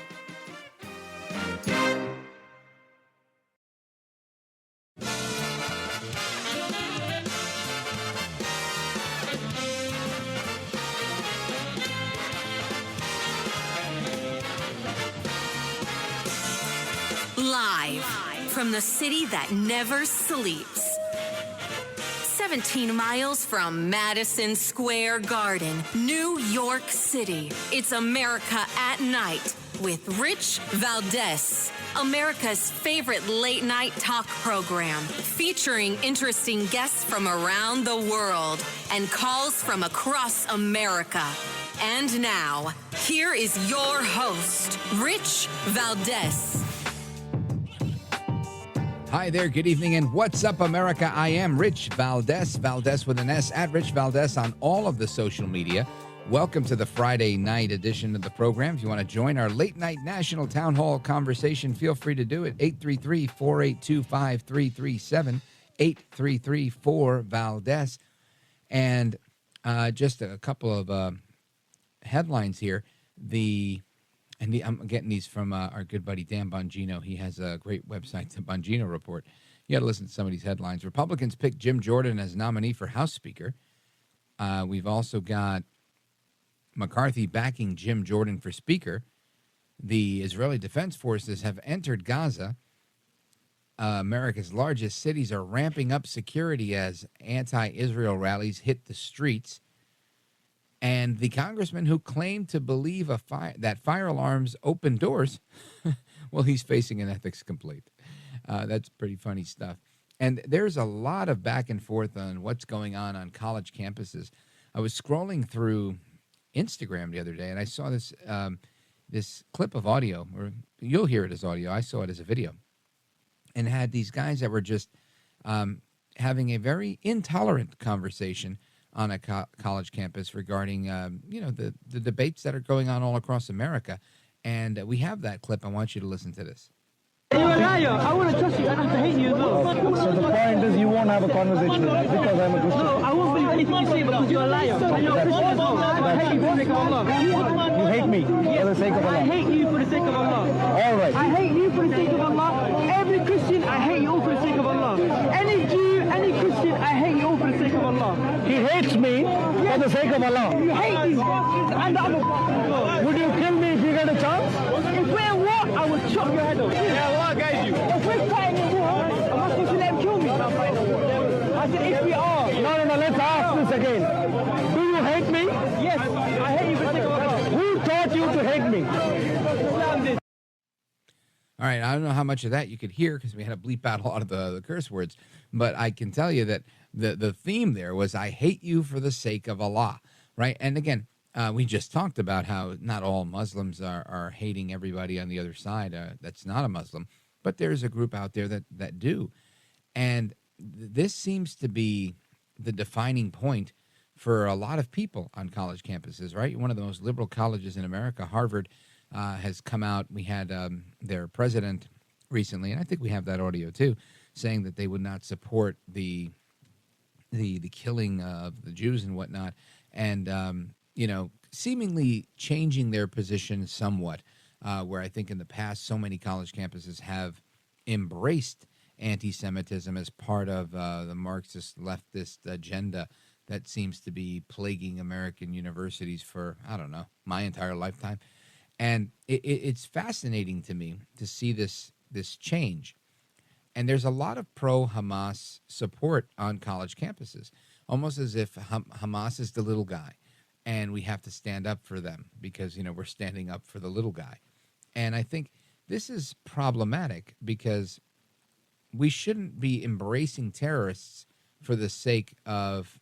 Live from the city that never sleeps. 17 miles from Madison Square Garden, New York City. It's America at Night with Rich Valdez. America's favorite late-night talk program, featuring interesting guests from around the world and calls from across America. And now, here is your host, Rich Valdez. Hi there, good evening, and what's up, America? I am Rich Valdez, Valdez with an S, at Rich Valdez on all of the social media. Welcome to the Friday night edition of the program. If you want to join our late night national town hall conversation, feel free to do it. 833-482-5337, 833-4-VALDEZ. And just a couple of headlines here. I'm getting these from our good buddy Dan Bongino. He has a great website, the Bongino Report. You got to listen to some of these headlines. Republicans pick Jim Jordan as nominee for House Speaker. We've also got McCarthy backing Jim Jordan for Speaker. The Israeli Defense Forces have entered Gaza. America's largest cities are ramping up security as anti-Israel rallies hit the streets. And the congressman who claimed to believe that fire alarms open doors, well, he's facing an ethics complaint. That's pretty funny stuff. And there's a lot of back and forth on what's going on college campuses. I was scrolling through Instagram the other day, and I saw this this clip of audio, or you'll hear it as audio. I saw it as a video, and had these guys that were just having a very intolerant conversation on a college campus regarding the debates that are going on all across America. And we have that clip. I want you to listen to this. You're a liar. I want to trust you. I don't hate you as well. So the point is you won't have a conversation with me because I'm a Christian. No, I won't believe anything you say because you're a liar. And you're a Christian as well. I hate you for the sake of Allah. You hate me for the sake of Allah. I hate you for the sake of Allah. All right. I hate you for the sake of Allah. Every Christian, I hate you all for the sake of Allah. Any Jew, any Christian, I hate you all for the sake of Allah. He hates me for the sake of Allah. You hate these bastards and the other bastards. Would you kill me if you get a chance? If we're at war, I will chop your head off. Yeah, Allah guide you. If we're fighting a war, am I supposed to let him kill me? I said, if we are. No, let's ask this again. Do you hate me? Yes, I hate you for the sake of Allah. Who taught you to hate me? All right, I don't know how much of that you could hear because we had to bleep out a lot of the curse words, but I can tell you that the theme there was, I hate you for the sake of Allah, right? And again, we just talked about how not all Muslims are hating everybody on the other side that's not a Muslim, but there's a group out there that do. And this seems to be the defining point for a lot of people on college campuses, right? One of the most liberal colleges in America, Harvard, has come out. We had their president recently, and I think we have that audio too, saying that they would not support the killing of the Jews and whatnot, and seemingly changing their position somewhat. Where I think in the past, so many college campuses have embraced anti-Semitism as part of the Marxist leftist agenda that seems to be plaguing American universities for, I don't know, my entire lifetime. And it's fascinating to me to see this change. And there's a lot of pro-Hamas support on college campuses, almost as if Hamas is the little guy, and we have to stand up for them because, we're standing up for the little guy. And I think this is problematic because we shouldn't be embracing terrorists for the sake of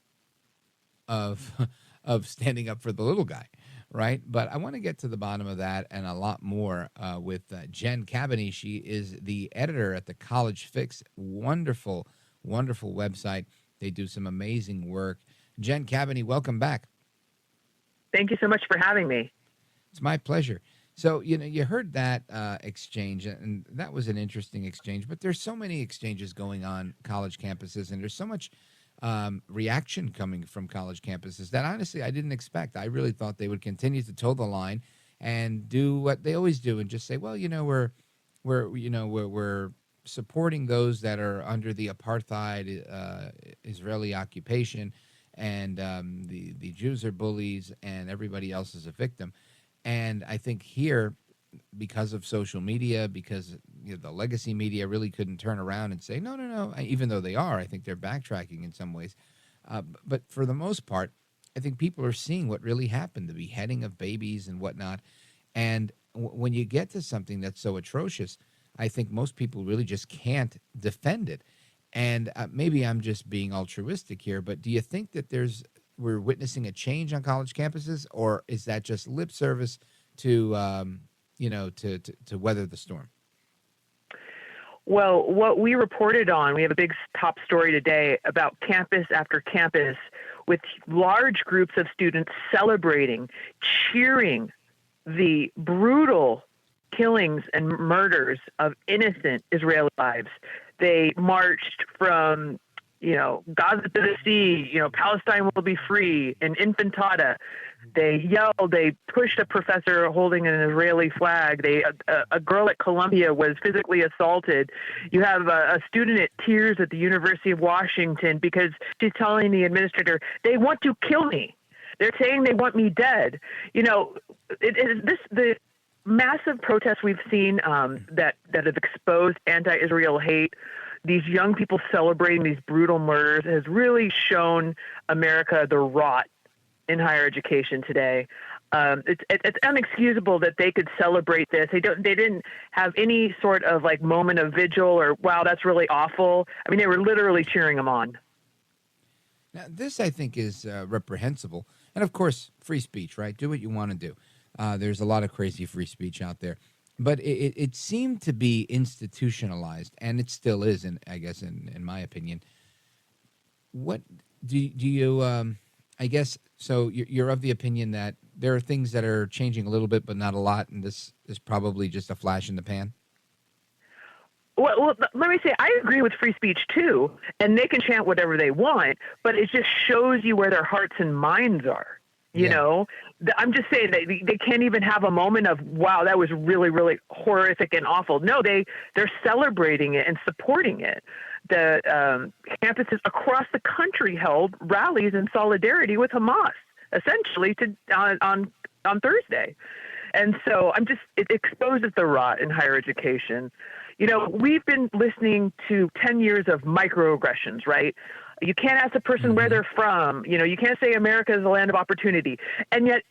standing up for the little guy. Right. But I want to get to the bottom of that and a lot more with Jen Kabbany. She is the editor at the College Fix. Wonderful, wonderful website. They do some amazing work. Jen Kabbany, welcome back. Thank you so much for having me. It's my pleasure. So, you heard that exchange, and that was an interesting exchange. But there's so many exchanges going on college campuses, and there's so much reaction coming from college campuses that honestly I didn't expect. I really thought they would continue to toe the line and do what they always do and just say, well, we're supporting those that are under the apartheid Israeli occupation, and the Jews are bullies and everybody else is a victim. And I think here, because of social media, because the legacy media really couldn't turn around and say, no, even though they are, I think they're backtracking in some ways. But for the most part, I think people are seeing what really happened, the beheading of babies and whatnot. And when you get to something that's so atrocious, I think most people really just can't defend it. And maybe I'm just being altruistic here, but do you think that we're witnessing a change on college campuses, or is that just lip service to to weather the storm? Well, what we reported on, we have a big top story today about campus after campus with large groups of students celebrating, cheering the brutal killings and murders of innocent Israeli lives. They marched from, Gaza to the sea, Palestine will be free, an infantata. They yelled, they pushed a professor holding an Israeli flag. A girl at Columbia was physically assaulted. You have a student at tears at the University of Washington because she's telling the administrator, they want to kill me. They're saying they want me dead. The massive protests we've seen that have exposed anti-Israel hate, these young people celebrating these brutal murders has really shown America the rot in higher education today. It's unexcusable that they could celebrate this. They didn't have any sort of like moment of vigil or, wow, that's really awful. I mean, they were literally cheering them on. Now, this I think is reprehensible. And of course, free speech, right? Do what you want to do. There's a lot of crazy free speech out there. But it seemed to be institutionalized, and it still is, I guess, in my opinion. What do you, I guess, so you're of the opinion that there are things that are changing a little bit, but not a lot, and this is probably just a flash in the pan? Well, let me say, I agree with free speech, too, and they can chant whatever they want, but it just shows you where their hearts and minds are. I'm just saying they can't even have a moment of, wow, that was really, really horrific and awful. No, they're celebrating it and supporting it. The campuses across the country held rallies in solidarity with Hamas, essentially on Thursday. And so it exposes the rot in higher education. We've been listening to 10 years of microaggressions, right? You can't ask a person where they're from. You can't say America is a land of opportunity. And yet,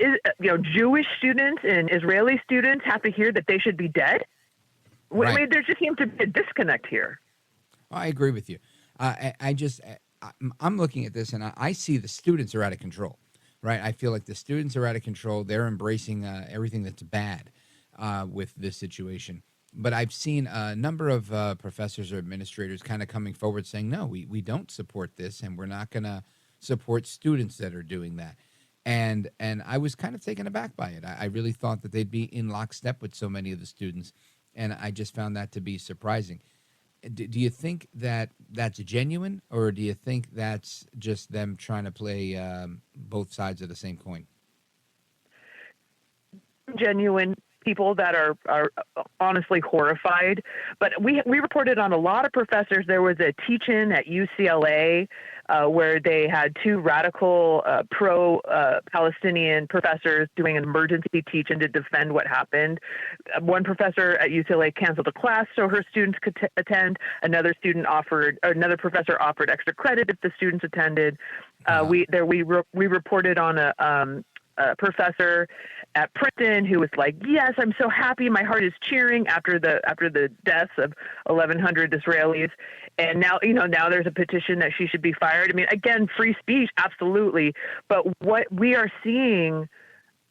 Jewish students and Israeli students have to hear that they should be dead. Right. I mean, there just seems to be a disconnect here. I agree with you. I'm looking at this, and I see the students are out of control, right? I feel like the students are out of control. They're embracing everything that's bad with this situation. But I've seen a number of professors or administrators kind of coming forward saying, no, we don't support this, and we're not going to support students that are doing that. And I was kind of taken aback by it. I really thought that they'd be in lockstep with so many of the students, and I just found that to be surprising. Do you think that that's genuine, or do you think that's just them trying to play both sides of the same coin? Genuine. People that are honestly horrified. But we reported on a lot of professors. There was a teach-in at UCLA where they had two radical pro-Palestinian professors doing an emergency teach-in to defend what happened. One professor at UCLA canceled a class so her students could attend. Another professor offered extra credit if the students attended. We reported on a professor at Princeton who was like, yes, I'm so happy. My heart is cheering after the deaths of 1,100 Israelis. And now, now there's a petition that she should be fired. I mean, again, free speech, absolutely. But what we are seeing,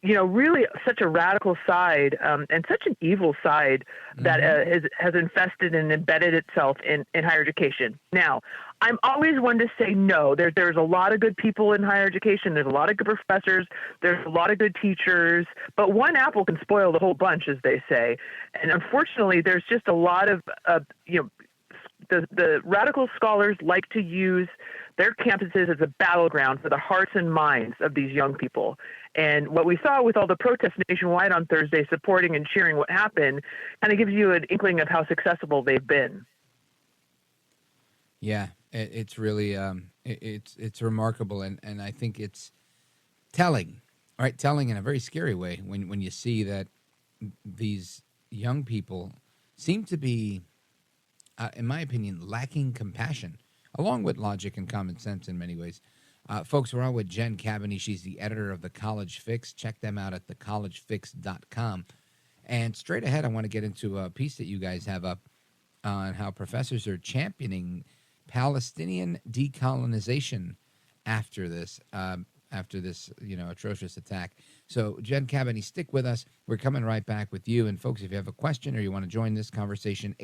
really such a radical side and such an evil side that has infested and embedded itself in higher education. Now, I'm always one to say no. There's a lot of good people in higher education. There's a lot of good professors. There's a lot of good teachers. But one apple can spoil the whole bunch, as they say. And unfortunately, there's just a lot of the radical scholars like to use their campuses as a battleground for the hearts and minds of these young people. And what we saw with all the protests nationwide on Thursday supporting and cheering what happened kind of gives you an inkling of how successful they've been. Yeah, it's really it's remarkable, and I think it's telling, right? Telling in a very scary way when you see that these young people seem to be, in my opinion, lacking compassion, along with logic and common sense in many ways. Folks, we're on with Jen Kabbany. She's the editor of The College Fix. Check them out at thecollegefix.com. And straight ahead, I want to get into a piece that you guys have up on how professors are championing Palestinian decolonization after this, atrocious attack. So, Jen Kabbany, stick with us. We're coming right back with you. And folks, if you have a question or you want to join this conversation,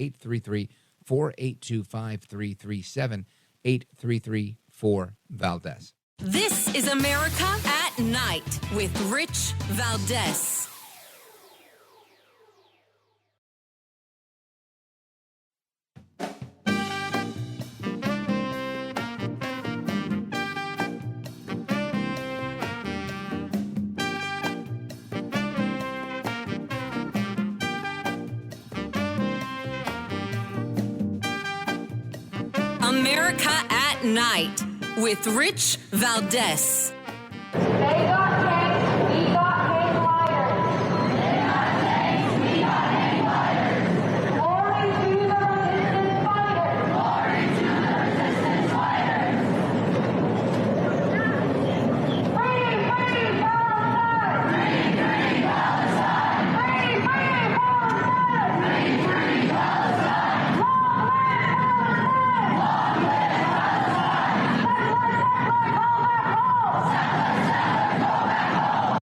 833-482-5337, 833-4-Valdez. This is America at Night with Rich Valdez. America at Night with Rich Valdez. They got tanks, we got hang gliders. They got tanks, we got hang gliders. Glory to the resistance fighters. Glory to the resistance fighters. Free, free Palestine. Free, free Palestine. Free, free Palestine. Free, free Palestine. Long live Palestine.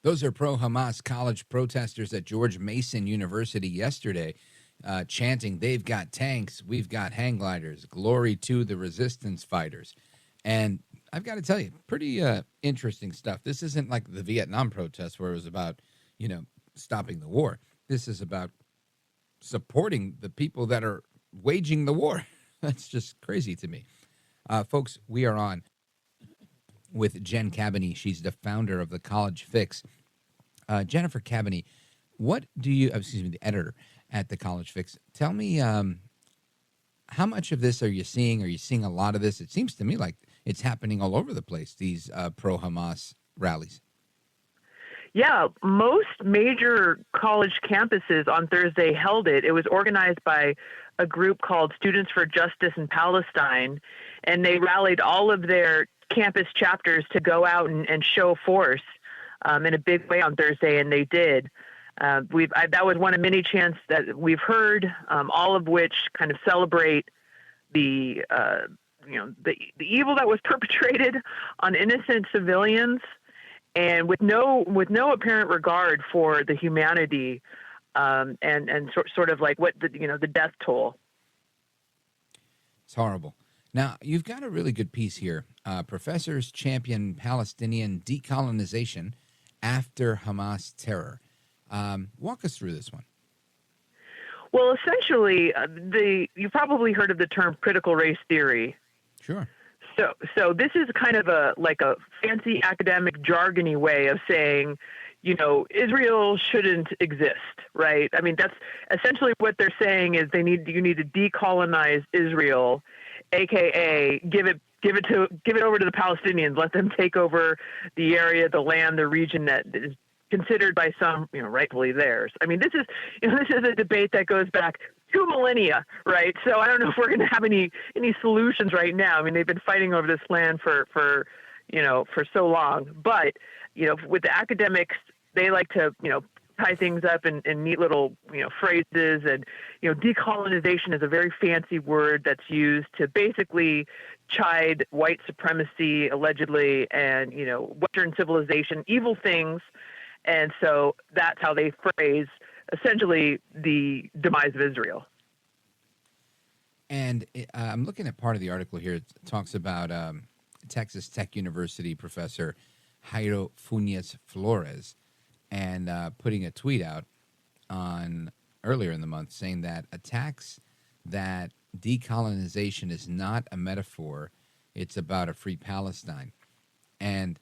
Those are pro-Hamas college protesters at George Mason University yesterday, chanting, "They've got tanks, we've got hang gliders, glory to the resistance fighters." And I've got to tell you, pretty interesting stuff. This isn't like the Vietnam protests where it was about, stopping the war. This is about supporting the people that are waging the war. That's just crazy to me. Folks, we are on with Jen Kabbany. She's the founder of the College Fix. Jennifer Kabbany, the editor at the College Fix. Tell me, how much of this are you seeing? Are you seeing a lot of this? It seems to me like it's happening all over the place, these pro-Hamas rallies. Yeah, most major college campuses on Thursday held it. It was organized by a group called Students for Justice in Palestine, and they rallied all of their campus chapters to go out and show force in a big way on Thursday, and they did. That was one of many chants that we've heard, all of which kind of celebrate the evil that was perpetrated on innocent civilians, and with no apparent regard for the humanity, and sort of like what the death toll. It's horrible. Now, you've got a really good piece here. Professors champion Palestinian decolonization after Hamas terror. Walk us through this one. Well, essentially, you've probably heard of the term critical race theory. Sure. So this is kind of a fancy academic jargony way of saying, Israel shouldn't exist, right? I mean, that's essentially what they're saying is you need to decolonize Israel, AKA give it over to the Palestinians, let them take over the area, the land, the region that is considered by some, rightfully theirs. I mean, this is a debate that goes back 2 millennia, right? So I don't know if we're going to have any solutions right now. I mean, they've been fighting over this land for so long. But, with the academics, they like to, tie things up in neat little, phrases. And, decolonization is a very fancy word that's used to basically chide white supremacy, allegedly, and, Western civilization, evil things. And so that's how they phrase essentially the demise of Israel. And I'm looking at part of the article here. It talks about Texas Tech University professor Jairo Funes Flores and putting a tweet out on earlier in the month saying that attacks that decolonization is not a metaphor. It's about a free Palestine. And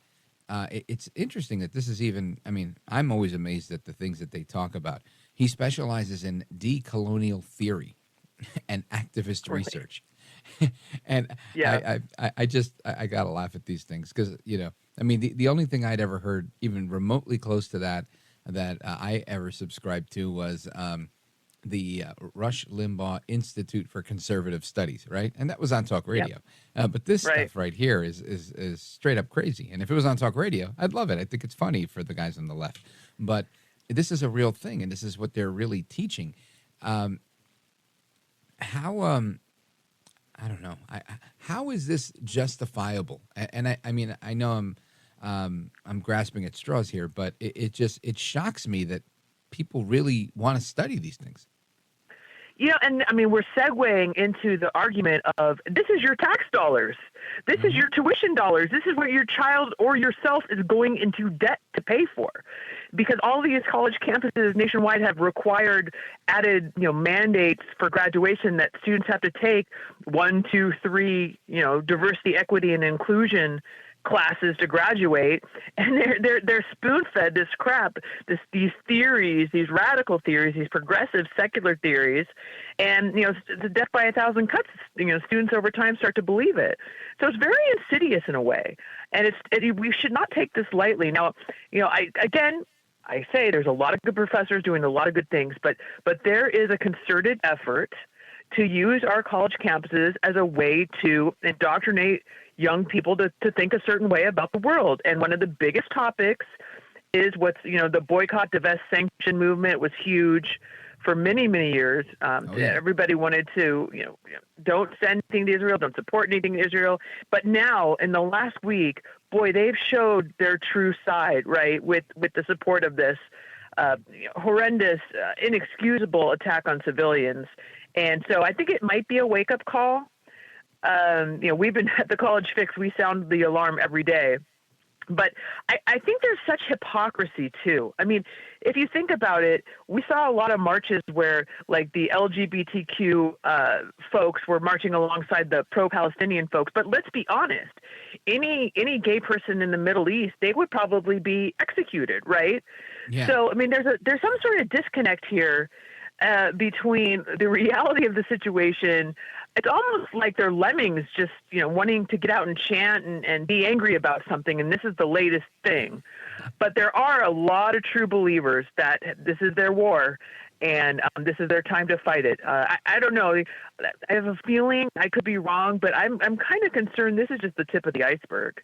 it's interesting that this is even, I'm always amazed at the things that they talk about. He specializes in decolonial theory and activist research. And yeah. I got to laugh at these things because, the only thing I'd ever heard even remotely close to that I ever subscribed to was the Rush Limbaugh Institute for Conservative Studies, right? And that was on talk radio. Yep. But this stuff right here is straight up crazy. And if it was on talk radio, I'd love it. I think it's funny for the guys on the left. But this is a real thing, and this is what they're really teaching. How I don't know. How is this justifiable? And I mean, I know I'm grasping at straws here, but it shocks me that people really want to study these things. And I mean, we're segueing into the argument of this is your tax dollars. This is your tuition dollars. This is what your child or yourself is going into debt to pay for. Because all these college campuses nationwide have required added, mandates for graduation that students have to take 1, 2, 3, diversity, equity, and inclusion classes to graduate, and they're spoon-fed this crap, these theories, these radical theories, these progressive secular theories, and the death by 1,000 cuts. Students over time start to believe it. So it's very insidious in a way, and we should not take this lightly. Now, I say there's a lot of good professors doing a lot of good things, but there is a concerted effort to use our college campuses as a way to indoctrinate young people to think a certain way about the world. And one of the biggest topics is the boycott, divest, sanction movement was huge for many, many years. Everybody wanted to, don't send anything to Israel, don't support anything to Israel. But now, in the last week, boy, they've showed their true side, right, with the support of this horrendous, inexcusable attack on civilians. And so I think it might be a wake-up call. We've been at the College Fix. We sound the alarm every day. But I think there's such hypocrisy, too. I mean, if you think about it, we saw a lot of marches where, like, the LGBTQ folks were marching alongside the pro-Palestinian folks. But let's be honest. Any gay person in the Middle East, they would probably be executed, right? Yeah. So, I mean, there's some sort of disconnect here between the reality of the situation. It's almost like they're lemmings just, wanting to get out and chant and be angry about something. And this is the latest thing. But there are a lot of true believers that this is their war and this is their time to fight it. I don't know. I have a feeling, I could be wrong, but I'm kind of concerned this is just the tip of the iceberg.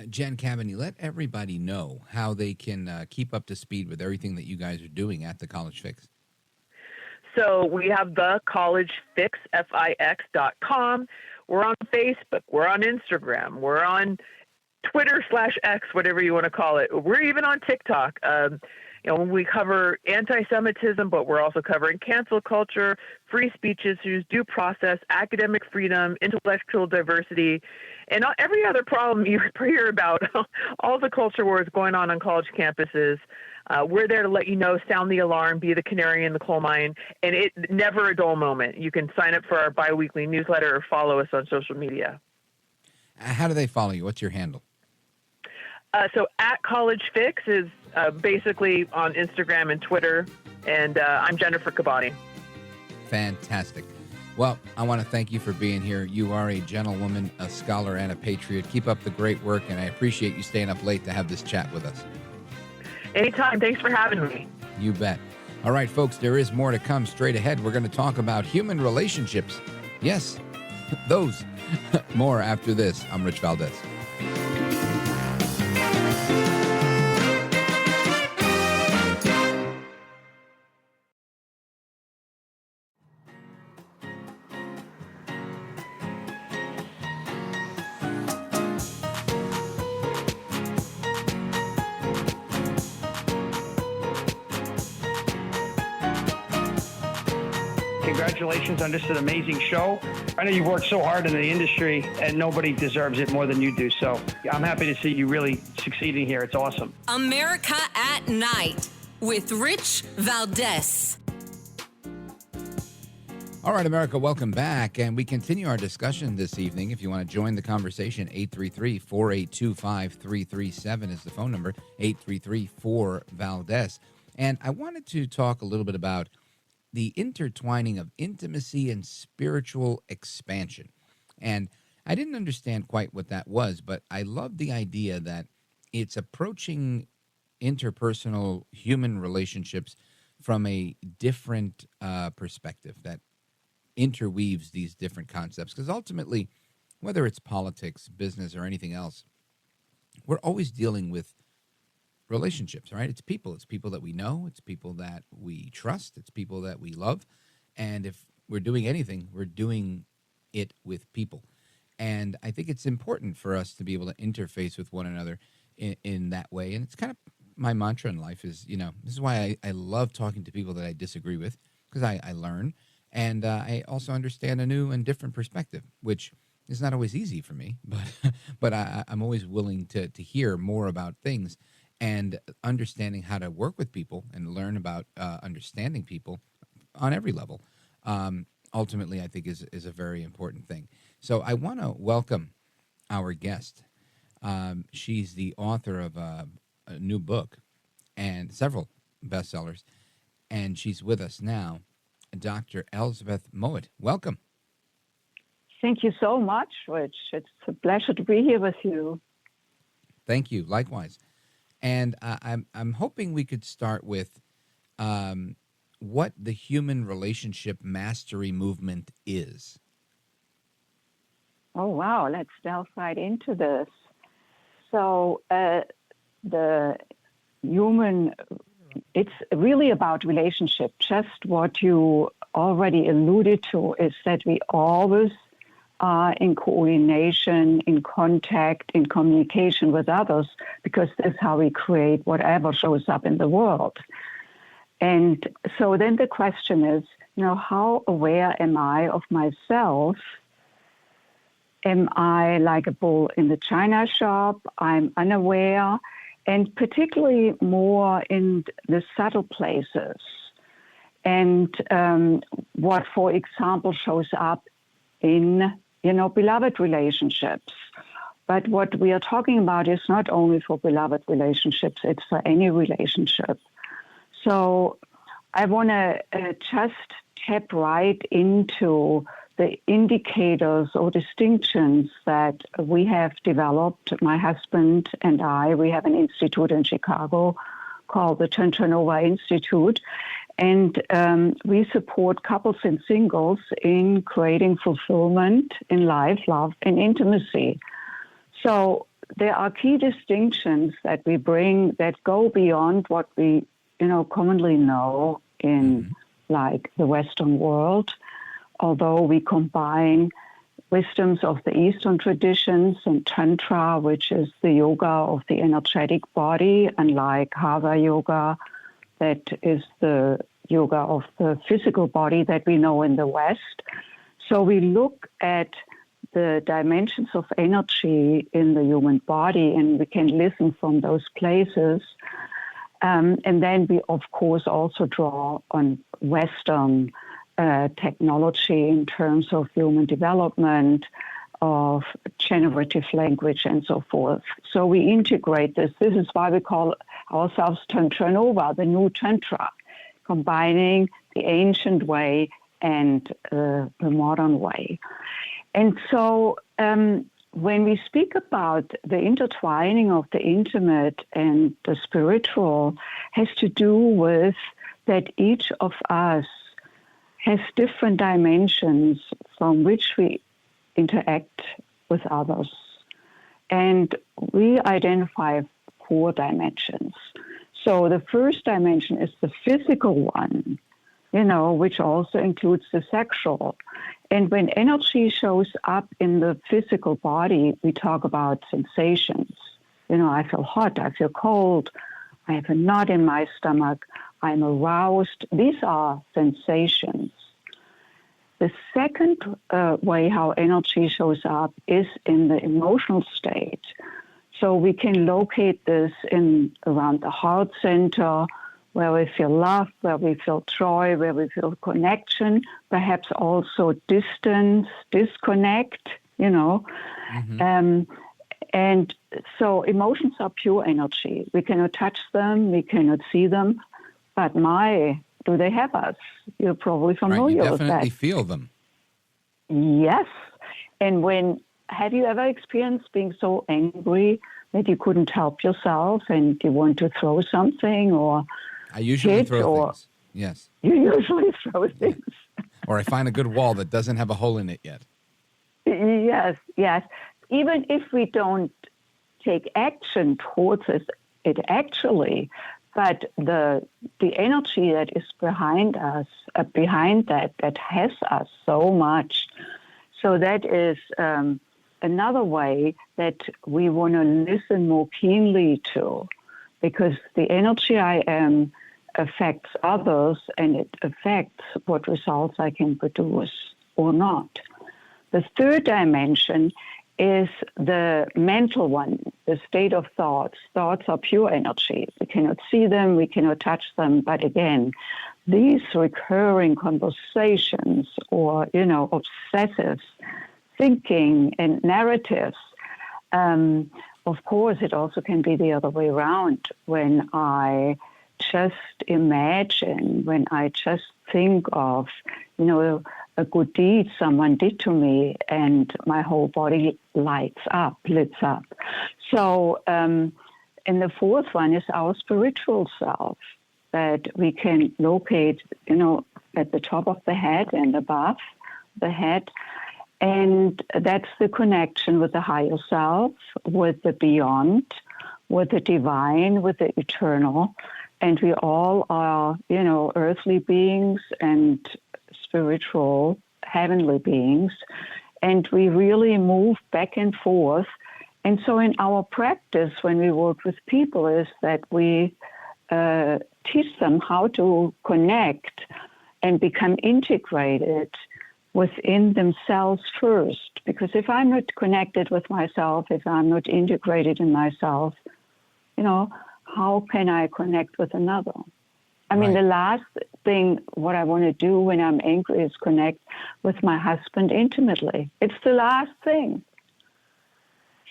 Jen Kabbany, let everybody know how they can keep up to speed with everything that you guys are doing at the College Fix. So we have the College Fix, FIX.com. We're on Facebook. We're on Instagram. We're on Twitter/X, whatever you want to call it. We're even on TikTok. We cover anti-Semitism, but we're also covering cancel culture, free speech issues, due process, academic freedom, intellectual diversity, and every other problem you hear about, all the culture wars going on college campuses. We're there to let you know, sound the alarm, be the canary in the coal mine, and it never a dull moment. You can sign up for our biweekly newsletter or follow us on social media. How do they follow you? What's your handle? So at College Fix is basically on Instagram and Twitter, and I'm Jennifer Kabbany. Fantastic. Well, I want to thank you for being here. You are a gentlewoman, a scholar, and a patriot. Keep up the great work, and I appreciate you staying up late to have this chat with us. Anytime. Thanks for having me. You bet. All right, folks, there is more to come straight ahead. We're going to talk about human relationships. Yes, those. More after this. I'm Rich Valdez. Congratulations on just an amazing show. I know you've worked so hard in the industry and nobody deserves it more than you do. So I'm happy to see you really succeeding here. It's awesome. America at Night with Rich Valdez. All right, America, welcome back. And we continue our discussion this evening. If you want to join the conversation, 833-482-5337 is the phone number, 833-4-VALDEZ. And I wanted to talk a little bit about the intertwining of intimacy and spiritual expansion. And I didn't understand quite what that was, but I love the idea that it's approaching interpersonal human relationships from a different perspective that interweaves these different concepts. Because ultimately, whether it's politics, business, or anything else, we're always dealing with relationships, right? It's people. It's people that we know. It's people that we trust. It's people that we love. And if we're doing anything, we're doing it with people. And I think it's important for us to be able to interface with one another in that way. And it's kind of my mantra in life is, this is why I love talking to people that I disagree with, because I learn. And I also understand a new and different perspective, which is not always easy for me, but I'm always willing to hear more about things, and understanding how to work with people and learn about understanding people on every level. Ultimately, I think is a very important thing. So I want to welcome our guest. She's the author of a new book and several bestsellers, and she's with us now, Dr. Elsbeth Meuth. Welcome. Thank you so much, Rich. It's a pleasure to be here with you. Thank you. Likewise. And I'm hoping we could start with what the human relationship mastery movement is. Oh, wow. Let's delve right into this. So the human, it's really about relationship. Just what you already alluded to is that we always are in coordination, in contact, in communication with others, because that's how we create whatever shows up in the world. And so then the question is, how aware am I of myself? Am I like a bull in the china shop? I'm unaware, and particularly more in the subtle places. And what, for example, shows up in, beloved relationships. But what we are talking about is not only for beloved relationships, it's for any relationship. So I want to just tap right into the indicators or distinctions that we have developed. My husband and I, we have an institute in Chicago called the Tantra Nova Institute, and we support couples and singles in creating fulfillment in life, love, and intimacy. So there are key distinctions that we bring that go beyond what we, commonly know in like the Western world, although we combine wisdoms of the Eastern traditions and Tantra, which is the yoga of the energetic body, and like Hatha yoga, that is the yoga of the physical body that we know in the West. So we look at the dimensions of energy in the human body, and we can listen from those places. And then we, of course, also draw on Western technology in terms of human development, of generative language, and so forth. So we integrate this. This is why we call ourselves Tantra Nova, the new Tantra, combining the ancient way and the modern way. And so when we speak about the intertwining of the intimate and the spiritual, has to do with that each of us has different dimensions from which we interact with others. And we identify 4 dimensions. So the first dimension is the physical one, which also includes the sexual. And when energy shows up in the physical body, we talk about sensations. I feel hot, I feel cold, I have a knot in my stomach, I'm aroused. These are sensations. The second way how energy shows up is in the emotional state. So we can locate this around the heart center, where we feel love, where we feel joy, where we feel connection, perhaps also distance, disconnect, And so emotions are pure energy. We cannot touch them, we cannot see them, but do they have us? You're probably familiar with that. You definitely feel them. Yes. And have you ever experienced being so angry that you couldn't help yourself and you want to throw something or I usually throw things. Yes. You usually throw things. Or I find a good wall that doesn't have a hole in it yet. Yes. Even if we don't take action towards it, it actually, but the energy that is behind us, behind that has us so much. So that is another way that we want to listen more keenly to, because the energy I am affects others, and it affects what results I can produce or not. The third dimension is the mental one, the state of thoughts. Thoughts are pure energy. We cannot see them, we cannot touch them, but again, these recurring conversations or, obsessive thinking and narratives, of course, it also can be the other way around. When I just imagine, when I just think of, a good deed someone did to me, and my whole body lights up. So, and the fourth one is our spiritual self, that we can locate, at the top of the head and above the head. And that's the connection with the higher self, with the beyond, with the divine, with the eternal. And we all are, earthly beings and spiritual, heavenly beings. And we really move back and forth. And so in our practice, when we work with people, is that we teach them how to connect and become integrated within themselves first. Because if I'm not connected with myself, if I'm not integrated in myself, how can I connect with another? I mean, the last thing, what I want to do when I'm angry is connect with my husband intimately. It's the last thing.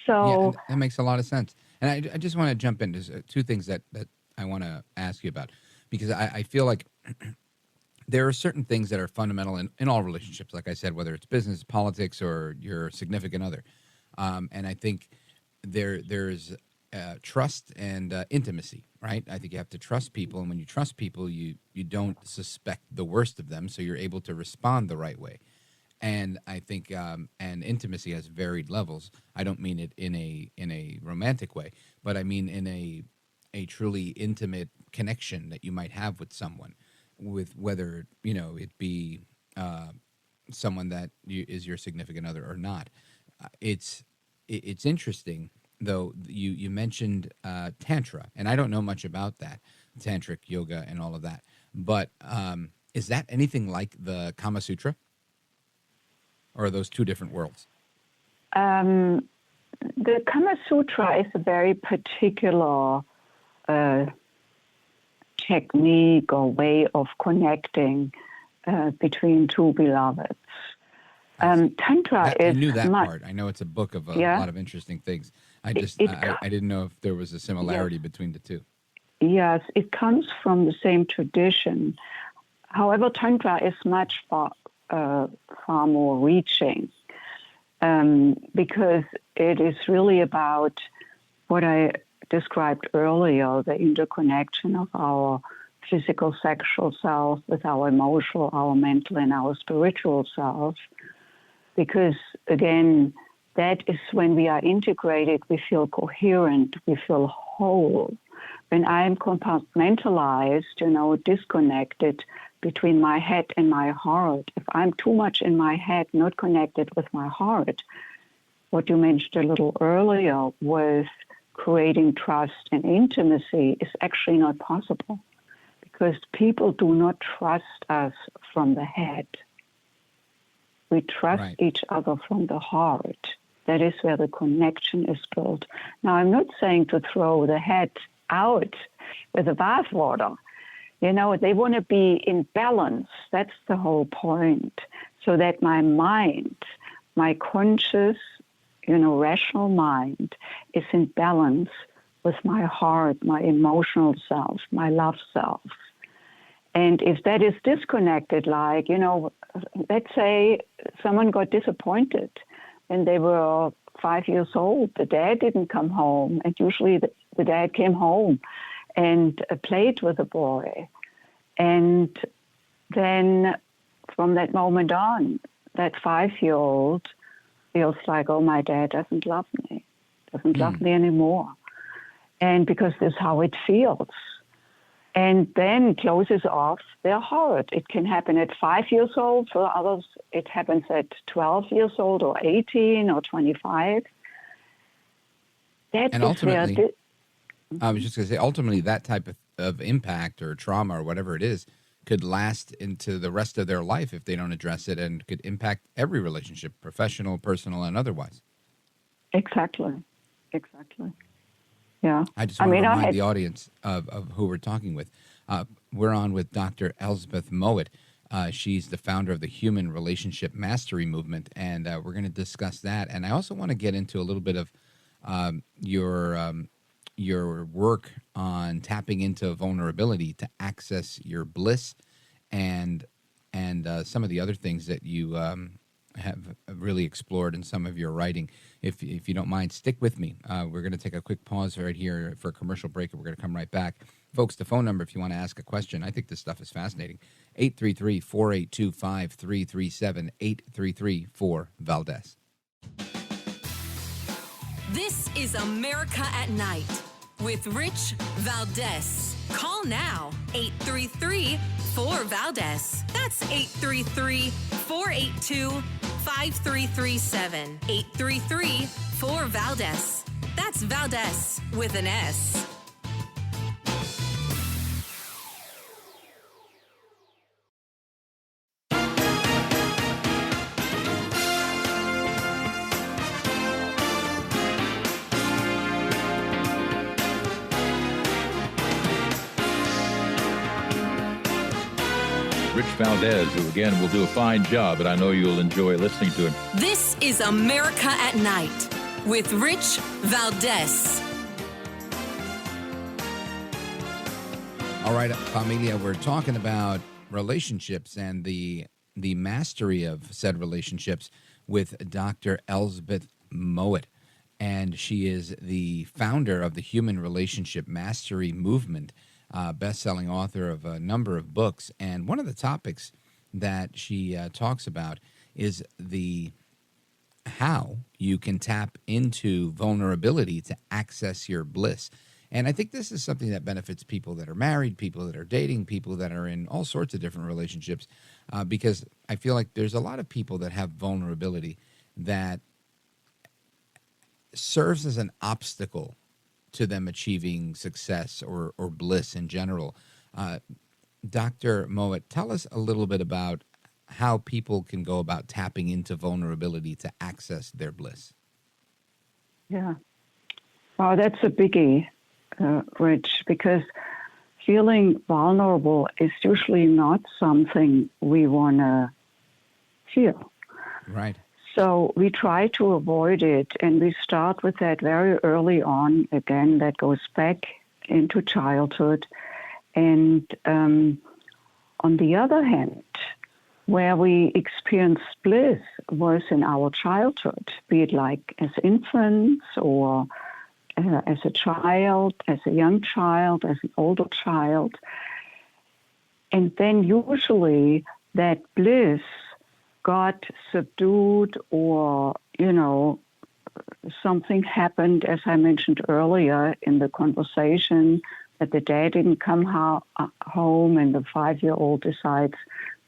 So that makes a lot of sense. And I just want to jump in. There's two things that I want to ask you about, because I feel like there are certain things that are fundamental in all relationships, like I said, whether it's business, politics, or your significant other. And I think there's trust and intimacy, right? I think you have to trust people, and when you trust people, you don't suspect the worst of them, so you're able to respond the right way. And I think and intimacy has varied levels. I don't mean it in a romantic way, but I mean in a truly intimate connection that you might have with someone, with whether it be someone that is your significant other or not. It's interesting. Though you mentioned Tantra, and I don't know much about that, Tantric yoga and all of that, but is that anything like the Kama Sutra? Or are those two different worlds? The Kama Sutra is a very particular technique or way of connecting between two beloveds. Tantra is I knew that much, part. I know it's a book of a lot of interesting things. I didn't know if there was a similarity between the two. Yes, it comes from the same tradition. However, Tantra is much far more reaching, because it is really about what I described earlier, the interconnection of our physical, sexual self with our emotional, our mental, and our spiritual self. Because, again, that is when we are integrated, we feel coherent, we feel whole. When I am compartmentalized, disconnected between my head and my heart, if I'm too much in my head, not connected with my heart, what you mentioned a little earlier with creating trust and intimacy is actually not possible, because people do not trust us from the head. We trust each other from the heart. That is where the connection is built. Now, I'm not saying to throw the head out with the bathwater. They want to be in balance. That's the whole point. So that my mind, my conscious, rational mind is in balance with my heart, my emotional self, my love self. And if that is disconnected, like, let's say someone got disappointed when they were 5 years old, the dad didn't come home, and usually the dad came home and played with the boy. And then from that moment on, that 5-year-old feels like, oh, my dad doesn't love me anymore. and because this is how it feels. And then closes off their heart. It can happen at 5 years old. For others, it happens at 12 years old or 18 or 25. And ultimately, I was just going to say, ultimately, that type of impact or trauma or whatever it is could last into the rest of their life if they don't address it, and could impact every relationship, professional, personal, and otherwise. Exactly. Yeah. I just want to remind the audience of who we're talking with. We're on with Dr. Elsbeth Meuth. She's the founder of the Human Relationship Mastery Movement, and we're going to discuss that. And I also want to get into a little bit of your work on tapping into vulnerability to access your bliss, and some of the other things that you have really explored in some of your writing. If you don't mind, stick with me. We're going to take a quick pause right here for a commercial break, and we're going to come right back. Folks, the phone number if you want to ask a question. I think this stuff is fascinating. 833-482-5337, 833-4-VALDEZ. This is America at Night with Rich Valdez. Call now, 833-4-VALDEZ. That's 833-482-5337. 833-4-VALDEZ. That's Valdez with an S. Rich Valdez, who again will do a fine job, and I know you'll enjoy listening to him. This is America at Night with Rich Valdez. All right, familia, we're talking about relationships and the mastery of said relationships with Dr. Elsbeth Meuth. And she is the founder of the Human Relationship Mastery Movement, best-selling author of a number of books. And one of the topics that she talks about is how you can tap into vulnerability to access your bliss. And I think this is something that benefits people that are married, people that are dating, people that are in all sorts of different relationships, because I feel like there's a lot of people that have vulnerability that serves as an obstacle to them achieving success or bliss in general. Dr. Meuth, tell us a little bit about how people can go about tapping into vulnerability to access their bliss. Yeah. Wow, that's a biggie, Rich, because feeling vulnerable is usually not something we want to feel. Right. So we try to avoid it, and we start with that very early on. Again, that goes back into childhood. And on the other hand, where we experience bliss was in our childhood, be it like as infants or as a child, as a young child, as an older child. And then usually that bliss got subdued, or, something happened, as I mentioned earlier in the conversation, that the dad didn't come home and the 5-year-old decides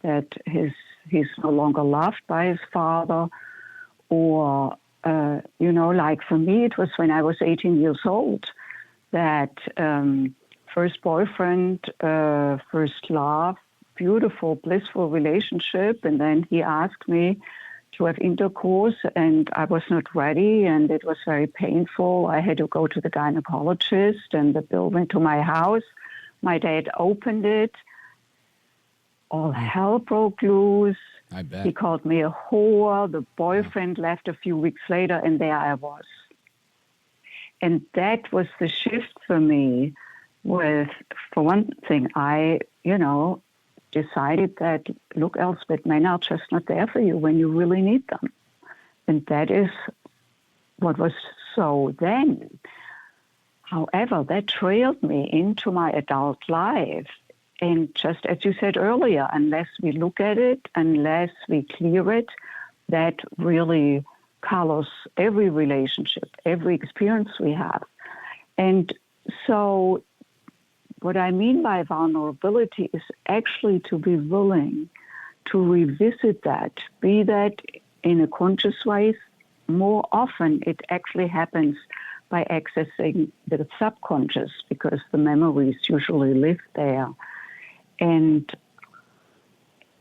that he's no longer loved by his father. Or, like for me, it was when I was 18 years old that first boyfriend, first love, beautiful, blissful relationship. And then he asked me to have intercourse, and I was not ready, and it was very painful. I had to go to the gynecologist, and the bill went to my house. My dad opened it. All hell broke loose. I bet. He called me a whore. The boyfriend left a few weeks later, and there I was. And that was the shift for me with, for one thing, I, decided that, look, Elsbeth, men are just not there for you when you really need them. And that is what was so then. However, that trailed me into my adult life. And just as you said earlier, unless we look at it, unless we clear it, that really colors every relationship, every experience we have. And So what I mean by vulnerability is actually to be willing to revisit that, be that in a conscious way. More often, it actually happens by accessing the subconscious because the memories usually live there. And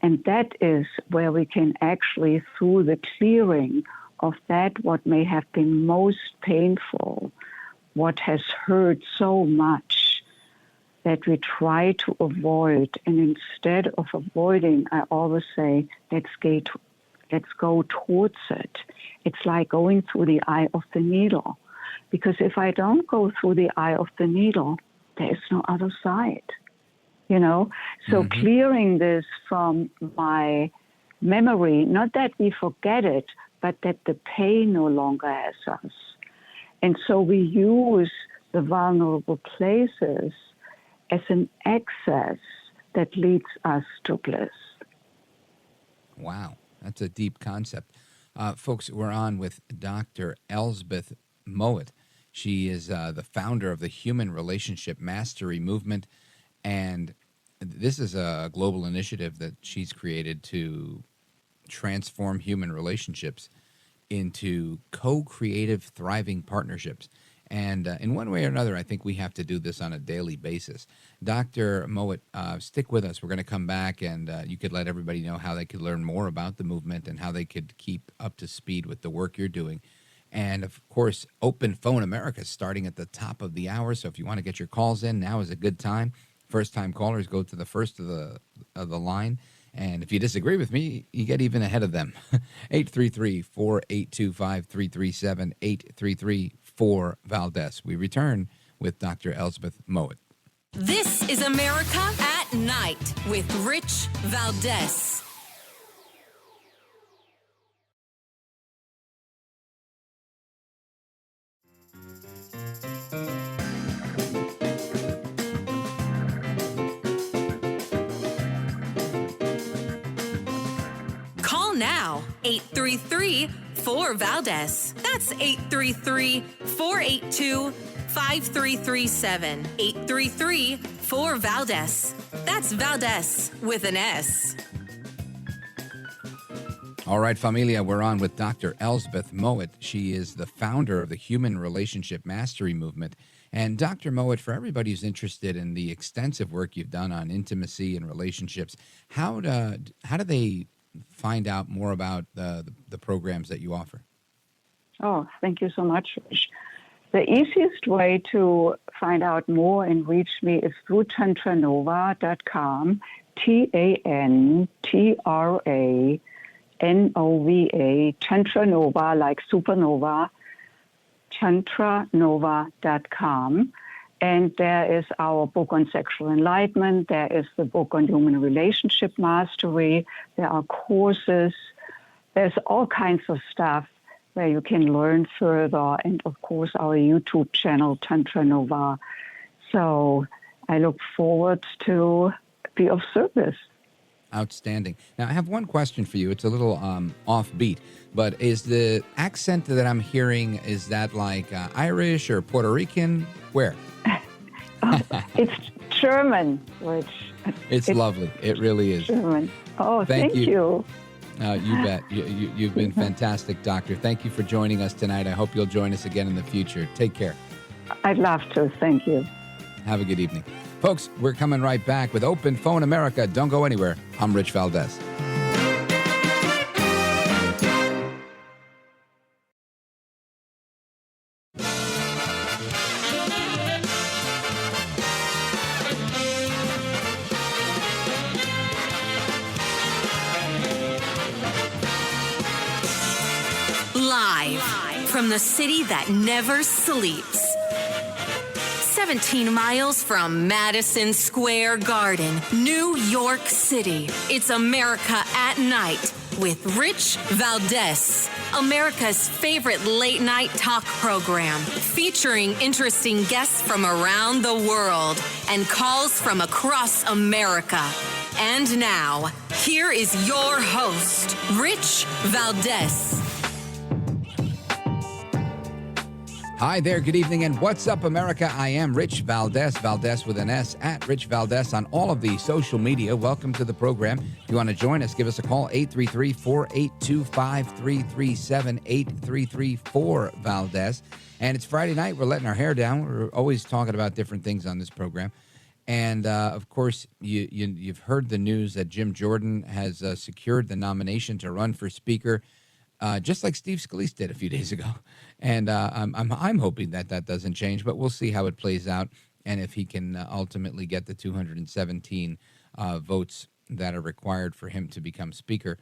that is where we can actually, through the clearing of that, what may have been most painful, what has hurt so much that we try to avoid. And instead of avoiding, I always say, let's go towards it. It's like going through the eye of the needle. Because if I don't go through the eye of the needle, there is no other side. You know? So clearing this from my memory, not that we forget it, but that the pain no longer has us. And so we use the vulnerable places as an access that leads us to bliss. Wow, that's a deep concept. Folks, we're on with Dr. Elsbeth Meuth. She is the founder of the Human Relationship Mastery Movement, and this is a global initiative that she's created to transform human relationships into co-creative, thriving partnerships. And in one way or another, I think we have to do this on a daily basis. Dr. Meuth, stick with us. We're going to come back, and you could let everybody know how they could learn more about the movement and how they could keep up to speed with the work you're doing. And, of course, Open Phone America is starting at the top of the hour, so if you want to get your calls in, now is a good time. First-time callers go to the first of the line. And if you disagree with me, you get even ahead of them. 833-482-5337, 833-4-VALDEZ. We return with Dr. Elsbeth Meuth. This is America at Night with Rich Valdez. Call now, 833-4-VALDEZ. That's 833-482-5337. 833-4-VALDEZ. That's Valdez with an S. All right, familia, we're on with Dr. Elsbeth Meuth. She is the founder of the Human Relationship Mastery Movement. And Dr. Meuth, for everybody who's interested in the extensive work you've done on intimacy and relationships, how do they find out more about the programs that you offer? Oh, thank you so much, Rich. The easiest way to find out more and reach me is through tantranova.com, TANTRANOVA, Tantranova, like supernova, tantranova.com. And there is our book on sexual enlightenment. There is the book on human relationship mastery. There are courses. There's all kinds of stuff where you can learn further. And, of course, our YouTube channel, Tantranova. So I look forward to be of service. Outstanding. Now, I have one question for you. It's a little offbeat, but is the accent that I'm hearing, is that like Irish or Puerto Rican? Where? It's German, which it's lovely. It really is. German. Oh, thank you. You bet. You've been fantastic, Doctor. Thank you for joining us tonight. I hope you'll join us again in the future. Take care. I'd love to. Thank you. Have a good evening. Folks, we're coming right back with Open Phone America. Don't go anywhere. I'm Rich Valdez. Live from the city that never sleeps. 17 miles from Madison Square Garden, New York City. It's America at Night with Rich Valdez, America's favorite late-night talk program, featuring interesting guests from around the world and calls from across America. And now, here is your host, Rich Valdez. Hi there, good evening, and what's up, America? I am Rich Valdez, Valdez with an S, at Rich Valdez on all of the social media. Welcome to the program. If you want to join us, give us a call, 833-482-5337, 8334-Valdez. And it's Friday night. We're letting our hair down. We're always talking about different things on this program. And, of course, you've heard the news that Jim Jordan has secured the nomination to run for Speaker, just like Steve Scalise did a few days ago. And I'm hoping that doesn't change, but we'll see how it plays out and if he can ultimately get the 217 votes that are required for him to become Speaker.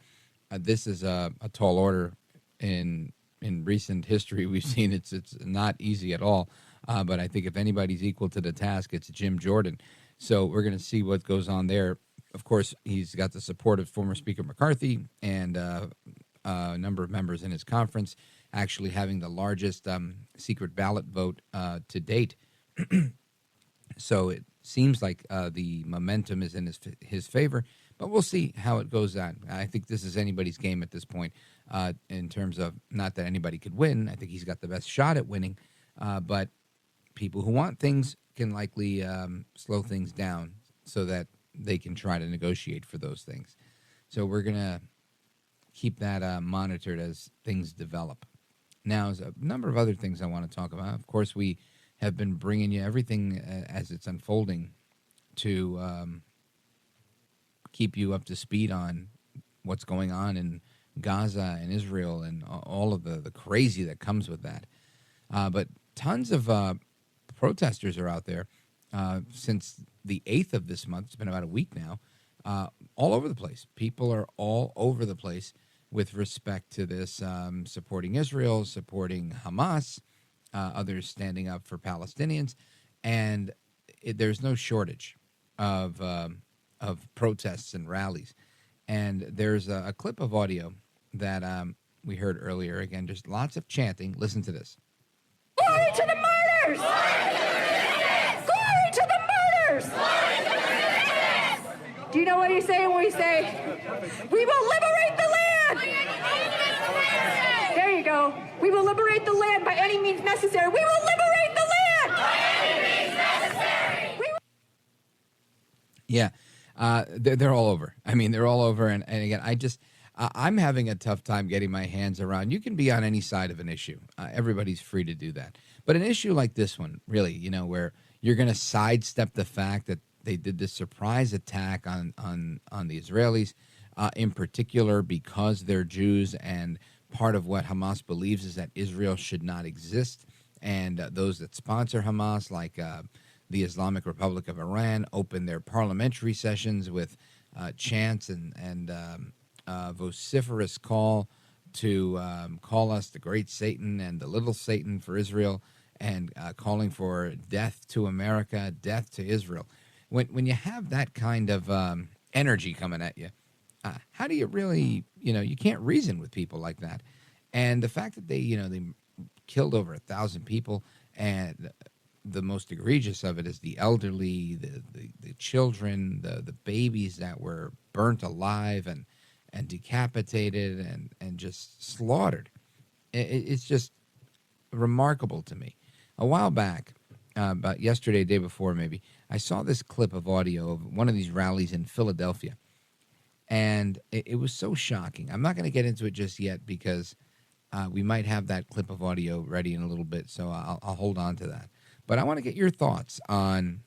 This is a tall order. In recent history, we've seen it's not easy at all. But I think if anybody's equal to the task, it's Jim Jordan. So we're going to see what goes on there. Of course, he's got the support of former Speaker McCarthy and a number of members in his conference, actually having the largest secret ballot vote to date. So it seems like the momentum is in his favor, but we'll see how it goes on. I think this is anybody's game at this point in terms of not that anybody could win. I think he's got the best shot at winning, but people who want things can likely slow things down so that they can try to negotiate for those things. So we're going to keep that monitored as things develop. Now, there's a number of other things I want to talk about. Of course, we have been bringing you everything as it's unfolding to keep you up to speed on what's going on in Gaza and Israel and all of the crazy that comes with that. But tons of protesters are out there since the 8th of this month. It's been about a week now, all over the place. People are all over the place with respect to this, supporting Israel, supporting Hamas, others standing up for Palestinians, and there's no shortage of protests and rallies. And there's a clip of audio that we heard earlier. Again, just lots of chanting. Listen to this. Glory to the martyrs! Glory to the martyrs! Do you know what he's saying when we say, we will liberate the land? There you go. We will liberate the land by any means necessary. We will liberate the land! By any means necessary! Yeah, they're all over. I mean, they're all over. And again, I'm having a tough time getting my hands around. You can be on any side of an issue. Everybody's free to do that. But an issue like this one, really, where you're going to sidestep the fact that they did this surprise attack on the Israelis, in particular because they're Jews, and part of what Hamas believes is that Israel should not exist. And those that sponsor Hamas, like the Islamic Republic of Iran, open their parliamentary sessions with chants and vociferous call to call us the great Satan and the little Satan for Israel, and calling for death to America, death to Israel. When you have that kind of energy coming at you, how do you really, you can't reason with people like that. And the fact that they killed over 1,000 people, and the most egregious of it is the elderly, the children, the babies that were burnt alive and decapitated and just slaughtered. It's just remarkable to me. A while back, about yesterday, day before maybe, I saw this clip of audio of one of these rallies in Philadelphia, and it was so shocking. I'm not going to get into it just yet because we might have that clip of audio ready in a little bit, so I'll hold on to that. But I want to get your thoughts on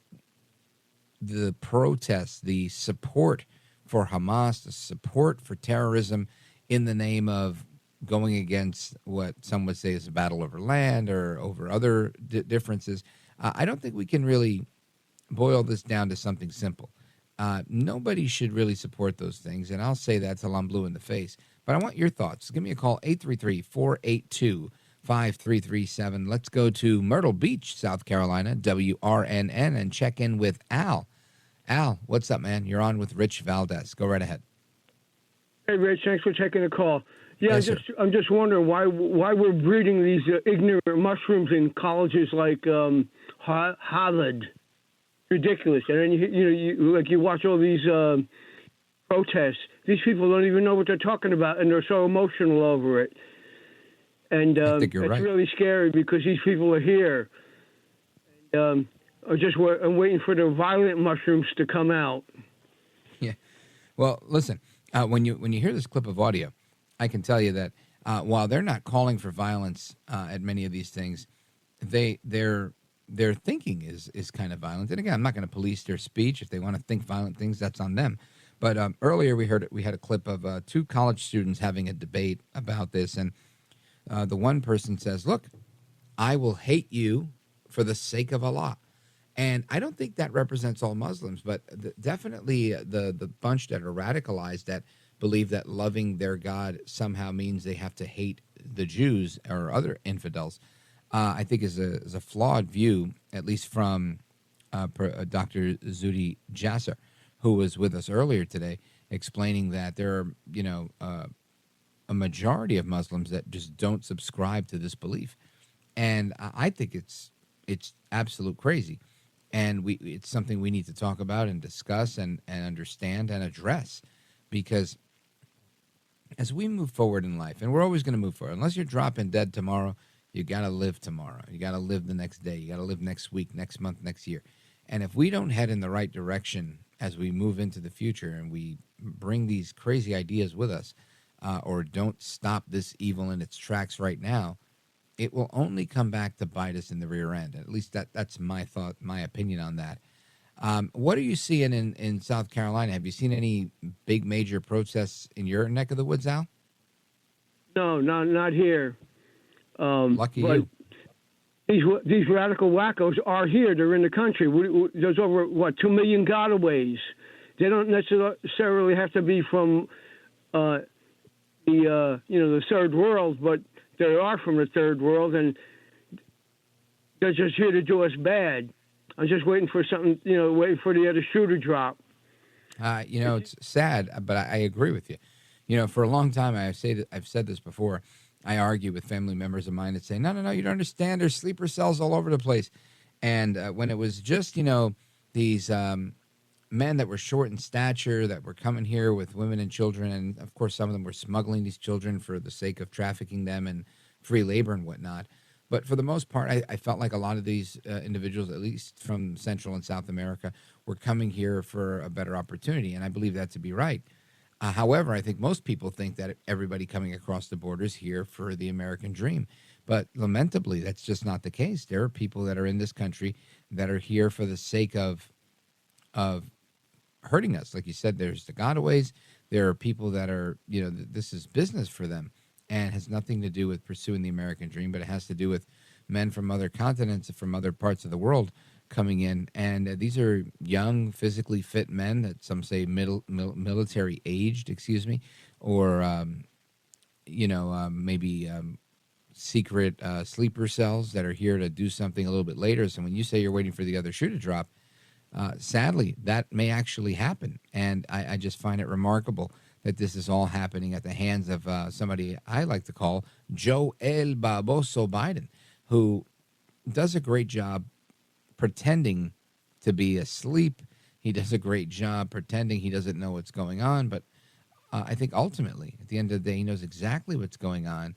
the protests, the support for Hamas, the support for terrorism in the name of going against what some would say is a battle over land or over other differences. I don't think we can really boil this down to something simple. Nobody should really support those things, and I'll say that till I'm blue in the face. But I want your thoughts. Give me a call, 833-482-5337. Let's go to Myrtle Beach, South Carolina, WRNN, and check in with Al. Al, what's up, man? You're on with Rich Valdez. Go right ahead. Hey, Rich, thanks for taking the call. Yeah, Yes, I'm just wondering why we're breeding these ignorant mushrooms in colleges like Harvard. Ridiculous. And then you watch all these protests. These people don't even know what they're talking about, and they're so emotional over it. And I think you're it's right. really scary because these people are here. And, I'm waiting for the violent mushrooms to come out. Yeah. Well, listen, when you hear this clip of audio, I can tell you that while they're not calling for violence at many of these things, their thinking is kind of violent. And again, I'm not going to police their speech. If they want to think violent things, that's on them. But earlier we had a clip of two college students having a debate about this, and the one person says, "Look, I will hate you for the sake of Allah." And I don't think that represents all Muslims, but definitely the bunch that are radicalized that believe that loving their God somehow means they have to hate the Jews or other infidels, I think is a flawed view, at least from Dr. Zuhdi Jasser, who was with us earlier today, explaining that there are, a majority of Muslims that just don't subscribe to this belief. And I think it's absolute crazy. And it's something we need to talk about and discuss and understand and address, because as we move forward in life, and we're always going to move forward, unless you're dropping dead tomorrow, you got to live tomorrow. You got to live the next day. You got to live next week, next month, next year. And if we don't head in the right direction as we move into the future and we bring these crazy ideas with us, or don't stop this evil in its tracks right now, it will only come back to bite us in the rear end. At least that's my thought, my opinion on that. What are you seeing in South Carolina? Have you seen any big major protests in your neck of the woods, Al? No, not here. Lucky you. These radical wackos are here. They're in the country. There's over 2 million gotaways. They don't necessarily have to be from the third world, but they are from the third world, and they're just here to do us bad. I'm just waiting for something, waiting for the other shoe to drop. It's sad, but I agree with you. For a long time, I've said this before. I argue with family members of mine that say, no, you don't understand. There's sleeper cells all over the place. And when it was just, these men that were short in stature that were coming here with women and children, and of course some of them were smuggling these children for the sake of trafficking them and free labor and whatnot. But for the most part, I felt like a lot of these individuals, at least from Central and South America, were coming here for a better opportunity, and I believe that to be right. However, I think most people think that everybody coming across the border is here for the American dream. But lamentably, that's just not the case. There are people that are in this country that are here for the sake of hurting us. Like you said, there's the gotaways. There are people that are, this is business for them and has nothing to do with pursuing the American dream, but it has to do with men from other continents, from other parts of the world coming in. And these are young, physically fit men that some say military aged, or, maybe secret sleeper cells that are here to do something a little bit later. So when you say you're waiting for the other shoe to drop, sadly, that may actually happen. And I just find it remarkable that this is all happening at the hands of somebody I like to call Joe El Baboso Biden, who does a great job pretending to be asleep. He does a great job pretending he doesn't know what's going on. But I think ultimately, at the end of the day, he knows exactly what's going on.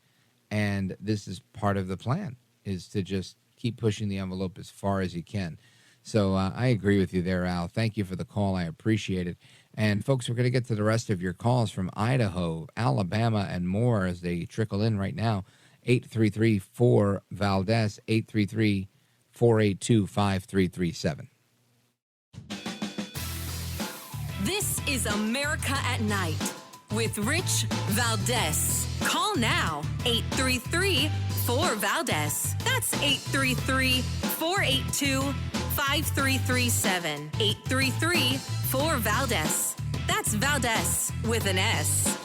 And this is part of the plan, is to just keep pushing the envelope as far as you can. So I agree with you there, Al. Thank you for the call. I appreciate it. And, folks, we're going to get to the rest of your calls from Idaho, Alabama, and more as they trickle in right now. 833-4-VALDEZ, 833-482-5337. This is America at Night with Rich Valdez. Call now, 833-4-VALDEZ. That's 833-482-5337. 833-4-VALDEZ. That's Valdez with an S.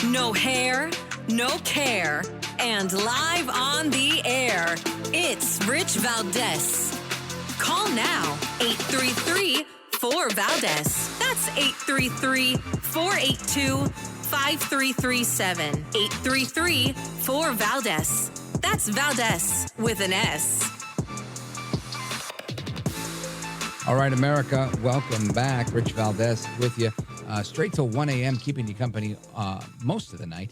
No hair, no care, and live on the air, it's Rich Valdez. Call now, 833-4 833-4Valdez. That's 833-482-5337. 833-4Valdez. That's Valdez with an S. All right, America, welcome back. Rich Valdez with you. Straight till 1 a.m., keeping you company most of the night.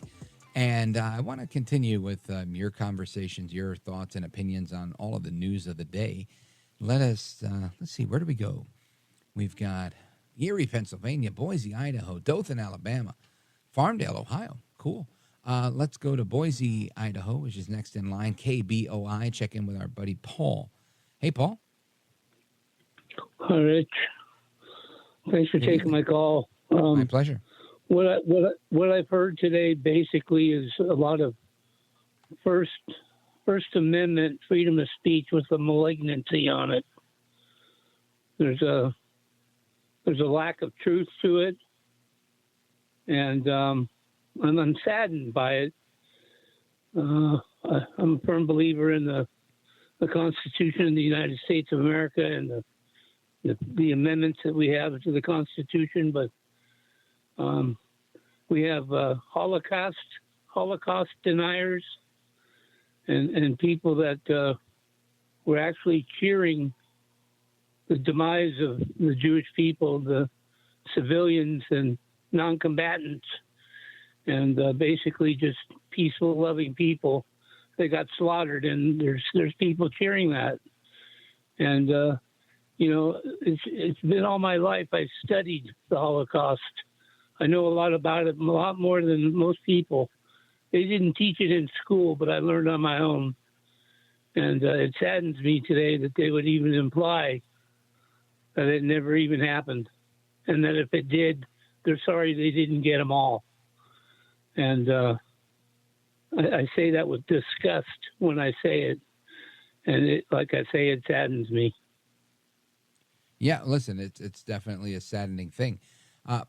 And I want to continue with your conversations, your thoughts and opinions on all of the news of the day. Let's see, where do we go? We've got Erie, Pennsylvania, Boise, Idaho, Dothan, Alabama, Farmdale, Ohio. Cool. Let's go to Boise, Idaho, which is next in line. KBOI. Check in with our buddy Paul. Hey, Paul. Hi, Rich. Thanks for taking my call. My pleasure. What I've heard today basically is a lot of First Amendment freedom of speech with a malignancy on it. There's a lack of truth to it, and I'm saddened by it. I'm a firm believer in the Constitution of the United States of America and the amendments that we have to the Constitution, but we have Holocaust deniers and people that were actually cheering the demise of the Jewish people, the civilians and non-combatants, and basically just peaceful, loving people. They got slaughtered, and there's people cheering that. And it's been all my life. I've studied the Holocaust. I know a lot about it, a lot more than most people. They didn't teach it in school, but I learned on my own. And it saddens me today that they would even imply that it never even happened, and that if it did, they're sorry they didn't get them all. And I say that with disgust when I say it, and like I say, it saddens me. Yeah, listen, it's definitely a saddening thing.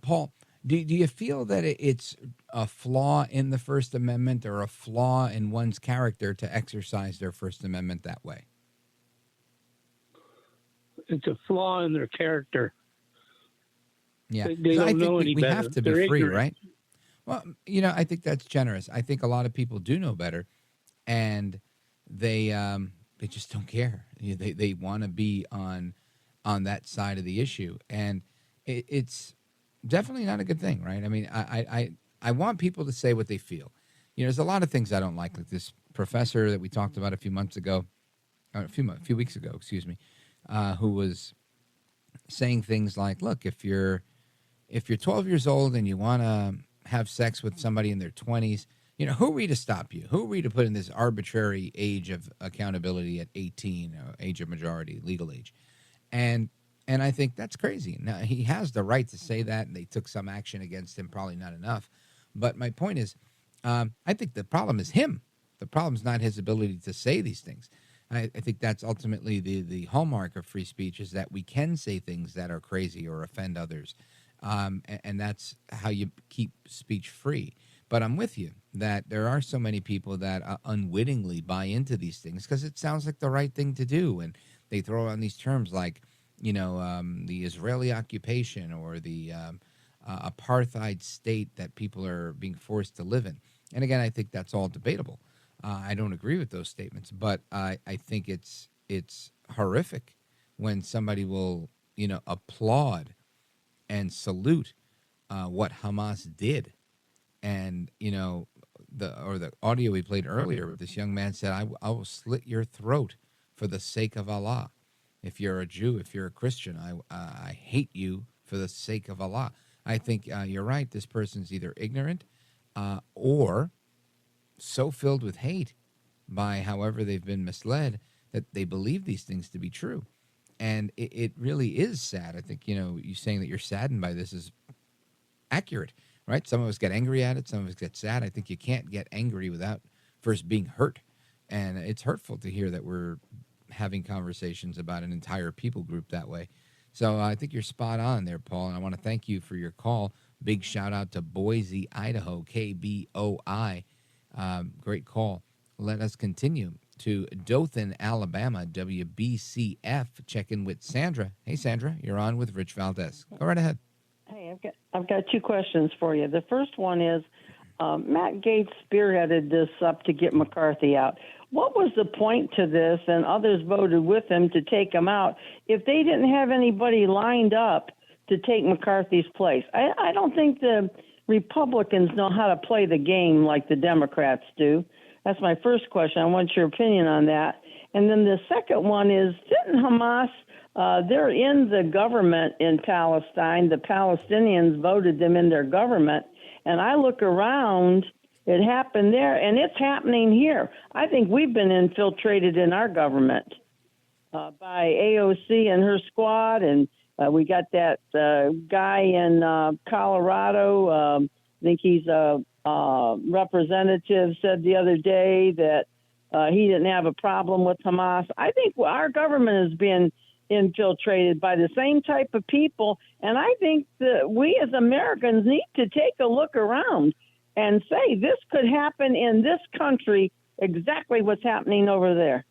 Paul, do you feel that it's a flaw in the First Amendment or a flaw in one's character to exercise their First Amendment that way? It's a flaw in their character. Yeah, they don't know any better. We have to be They're free, ignorant. right? Well, I think that's generous. I think a lot of people do know better, and they just don't care. They want to be on that side of the issue, and it's definitely not a good thing, right? I mean, I want people to say what they feel. There's a lot of things I don't like this professor that we talked about a few weeks ago, excuse me, who was saying things like, look, if you're 12 years old and you want to have sex with somebody in their 20s, who are we to stop you? Who are we to put in this arbitrary age of accountability at 18, or age of majority, legal age? And I think that's crazy. Now, he has the right to say that, and they took some action against him, probably not enough. But my point is, I think the problem is him. The problem is not his ability to say these things. I think that's ultimately the hallmark of free speech, is that we can say things that are crazy or offend others. And that's how you keep speech free. But I'm with you that there are so many people that unwittingly buy into these things because it sounds like the right thing to do. And they throw on these terms like, the Israeli occupation or the apartheid state that people are being forced to live in. And again, I think that's all debatable. I don't agree with those statements, but I think it's horrific when somebody will, applaud and salute what Hamas did. And, the audio we played earlier, this young man said, I will slit your throat for the sake of Allah. If you're a Jew, if you're a Christian, I hate you for the sake of Allah. I think you're right. This person's either ignorant or so filled with hate by however they've been misled that they believe these things to be true. And it really is sad. I think, you saying that you're saddened by this is accurate, right? Some of us get angry at it. Some of us get sad. I think you can't get angry without first being hurt. And it's hurtful to hear that we're having conversations about an entire people group that way. So I think you're spot on there, Paul. And I want to thank you for your call. Big shout out to Boise, Idaho, KBOI. Great call. Let us continue to Dothan, Alabama, WBCF. Check in with Sandra. Hey, Sandra, you're on with Rich Valdez. Go right ahead. Hey, I've got two questions for you. The first one is, Matt Gaetz spearheaded this up to get McCarthy out. What was the point to this, and others voted with him to take him out, if they didn't have anybody lined up to take McCarthy's place? I don't think the Republicans know how to play the game like the Democrats do. That's my first question. I want your opinion on that. And then the second one is, didn't Hamas, they're in the government in Palestine. The Palestinians voted them in their government. And I look around, it happened there, and it's happening here. I think we've been infiltrated in our government by AOC and her squad, and we got that guy in Colorado. I think he's a representative, said the other day that he didn't have a problem with Hamas. I think our government has been infiltrated by the same type of people, and I think that we as Americans need to take a look around and say this could happen in this country, exactly what's happening over there.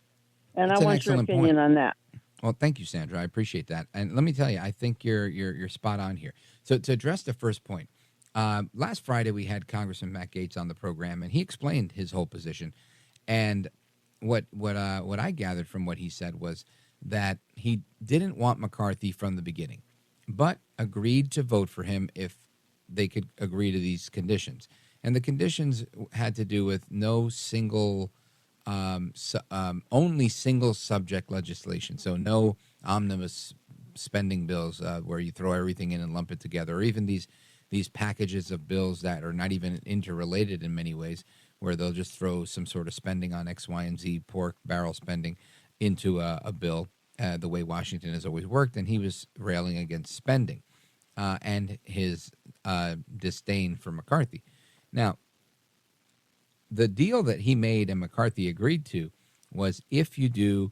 And That's I want your opinion on that. Well, thank you, Sandra. I appreciate that. And let me tell you, I think you're spot on here. So to address the first point, last Friday we had Congressman Matt Gaetz on the program, and he explained his whole position. And what I gathered from what he said was that he didn't want McCarthy from the beginning, but agreed to vote for him if they could agree to these conditions. And the conditions had to do with no single, only single subject legislation. So no omnibus spending bills where you throw everything in and lump it together, or even these packages of bills that are not even interrelated in many ways, where they'll just throw some sort of spending on X, Y, and Z, pork barrel spending, into a bill, the way Washington has always worked. And he was railing against spending and his disdain for McCarthy. Now, the deal that he made and McCarthy agreed to was, if you do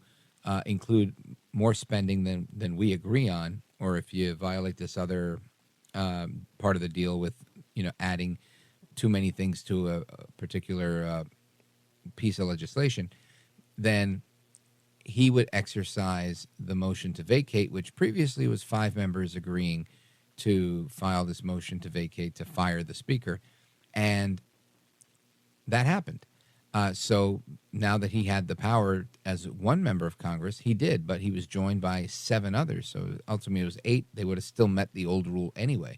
include more spending than we agree on, or if you violate this other part of the deal with, adding too many things to a particular piece of legislation, then he would exercise the motion to vacate, which previously was 5 members agreeing to file this motion to vacate to fire the speaker. And that happened. So now that he had the power as one member of Congress, he did, but he was joined by 7 others. So ultimately it was 8. They would have still met the old rule anyway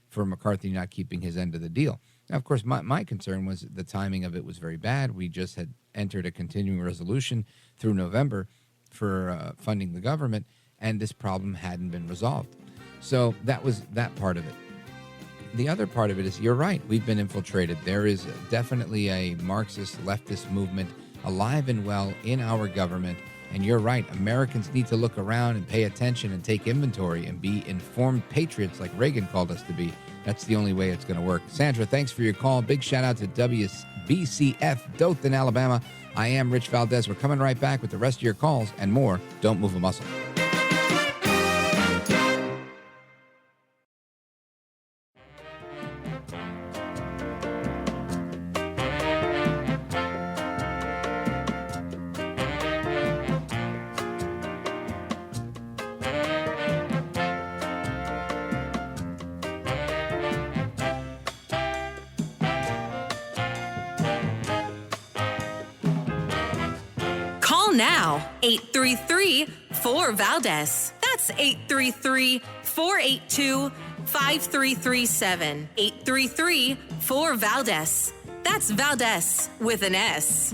for McCarthy not keeping his end of the deal. Now, of course, my concern was the timing of it was very bad. We just had entered a continuing resolution through November for funding the government, and this problem hadn't been resolved. So that was that part of it. The other part of it is, you're right, we've been infiltrated. There is definitely a Marxist leftist movement alive and well in our government. And you're right, Americans need to look around and pay attention and take inventory and be informed patriots like Reagan called us to be. That's the only way it's going to work. Sandra, thanks for your call. Big shout out to WBCF, Dothan, Alabama. I am Rich Valdez. We're coming right back with the rest of your calls and more. Don't move a muscle. Now, 833-4-VALDEZ. That's 833-482-5337. 833-4-VALDEZ. That's Valdez with an S.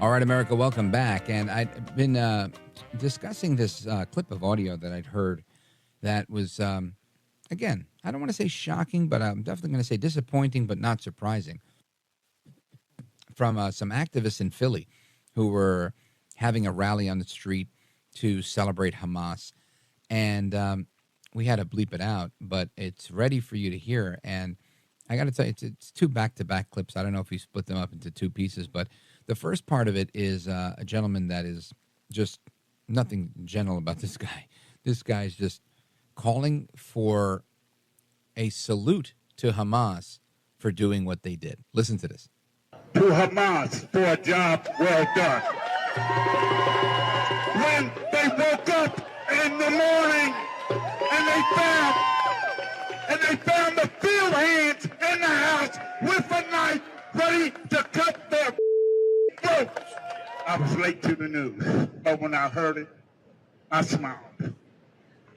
All right, America, welcome back. And I've been discussing this clip of audio that I'd heard that was, again, I don't want to say shocking, but I'm definitely going to say disappointing, but not surprising, from some activists in Philly who were having a rally on the street to celebrate Hamas. And we had to bleep it out, but it's ready for you to hear. And I got to tell you, it's 2 back-to-back clips. I don't know if we split them up into 2 pieces, but the first part of it is a gentleman that is just nothing gentle about this guy. This guy's just calling for a salute to Hamas for doing what they did. Listen to this. To Hamas for a job well done. When they woke up in the morning and they found the field hands in the house with a knife ready to cut their throats. I was late to the news, but when I heard it, I smiled.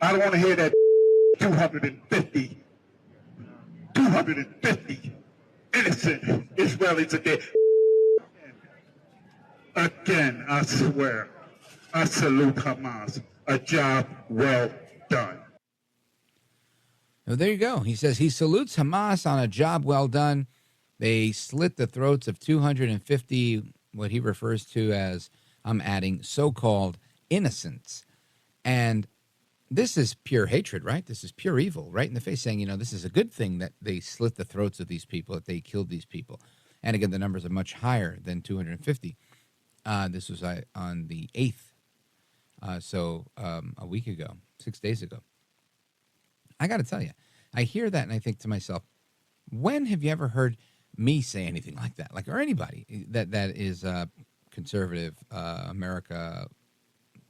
I don't want to hear that 250 innocent Israelis are dead. Again, I swear, I salute Hamas. A job well done. Well, there you go. He says he salutes Hamas on a job well done. They slit the throats of 250, what he refers to as, I'm adding, so-called innocents. And this is pure hatred, right? This is pure evil, right in the face, saying, this is a good thing that they slit the throats of these people, that they killed these people. And again, the numbers are much higher than 250. This was on the 8th, so a week ago, 6 days ago. I got to tell you, I hear that and I think to myself, when have you ever heard me say anything like that? Or anybody that is conservative, America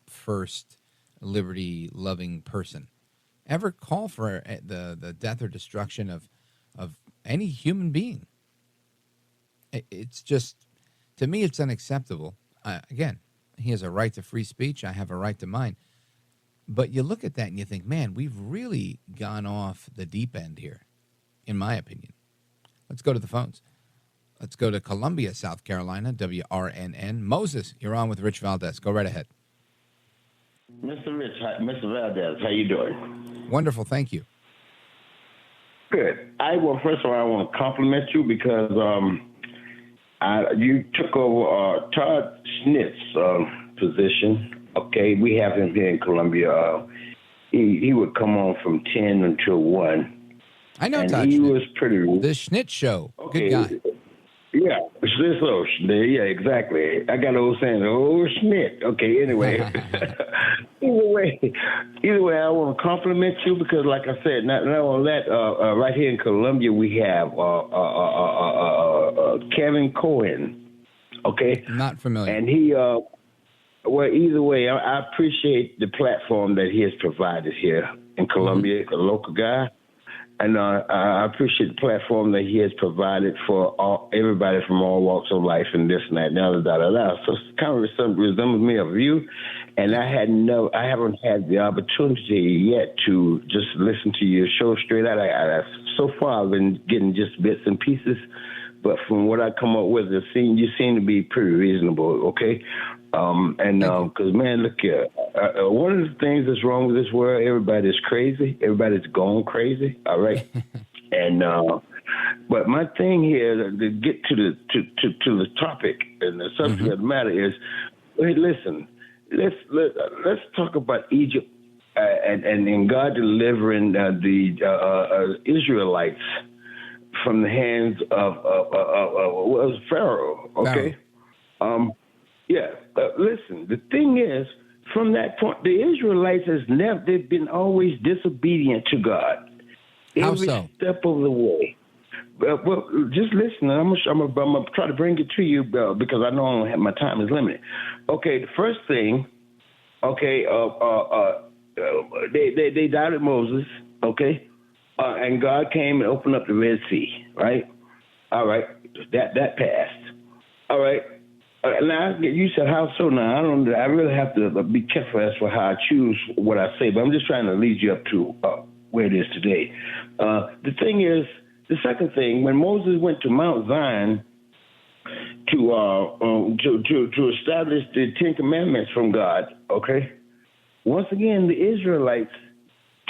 first, liberty-loving person ever call for the death or destruction of any human being? It's just, to me, it's unacceptable. Again, he has a right to free speech. I have a right to mine. But you look at that and you think, man, we've really gone off the deep end here, in my opinion. Let's go to the phones. Let's go to Columbia, South Carolina, WRNN. Moses, you're on with Rich Valdez. Go right ahead. Mr. Valdez, how you doing? Wonderful, thank you. Good. First of all, I want to compliment you because you took over Todd Schnitt's position. Okay, we have him here in Columbia. He would come on from 10 until 1. I know and Todd he Schnitt. was pretty... The Schnitt Show. Okay. Good guy. Yeah, yeah, exactly. I got old saying, oh, Schmidt. Okay, anyway. Either way, I want to compliment you because, like I said, not only that, right here in Columbia, we have Kevin Cohen. Okay? Not familiar. And he, either way, I appreciate the platform that he has provided here in Columbia, a local guy. And I appreciate the platform that he has provided for everybody from all walks of life and this and that and the other, So it's kind of resembles me of you. And I haven't had the opportunity yet to just listen to your show straight out. So far, I've been getting just bits and pieces. But from what I come up with, you seem to be pretty reasonable, okay? Because, man, look here. One of the things that's wrong with this world, everybody's crazy. Everybody's gone crazy, all right? But my thing here, to get to the topic and the subject of the matter is, hey, listen, let's talk about Egypt and God delivering the Israelites from the hands of Pharaoh, okay? Listen, the thing is, from that point, the Israelites they've been always disobedient to God. How every so? step of the way. Well, just listen. I'm gonna try to bring it to you because I know my time is limited. Okay, the first thing, okay, they doubted Moses, okay, and God came and opened up the Red Sea, right? All right, that passed. All right. Now you said how so? Now I really have to be careful as for how I choose what I say, but I'm just trying to lead you up to where it is today. The thing is, the second thing, when Moses went to Mount Zion to establish the Ten Commandments from God, okay, once again the Israelites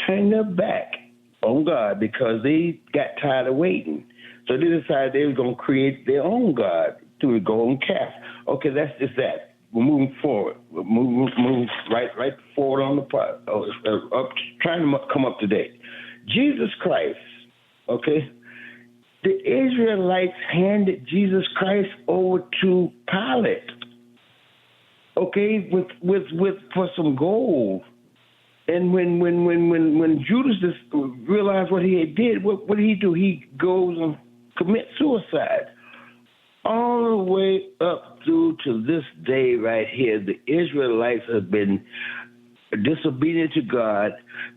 turned their back on God because they got tired of waiting, so they decided they were going to create their own God through the golden calf. Okay, that's just that. We're moving forward. We're moving right forward on the part, trying to come up to date. Jesus Christ, okay? The Israelites handed Jesus Christ over to Pilate, okay, with for some gold. And when Judas just realized what he had did, what did he do? He goes and commit suicide. All the way up through to this day right here, the Israelites have been disobedient to God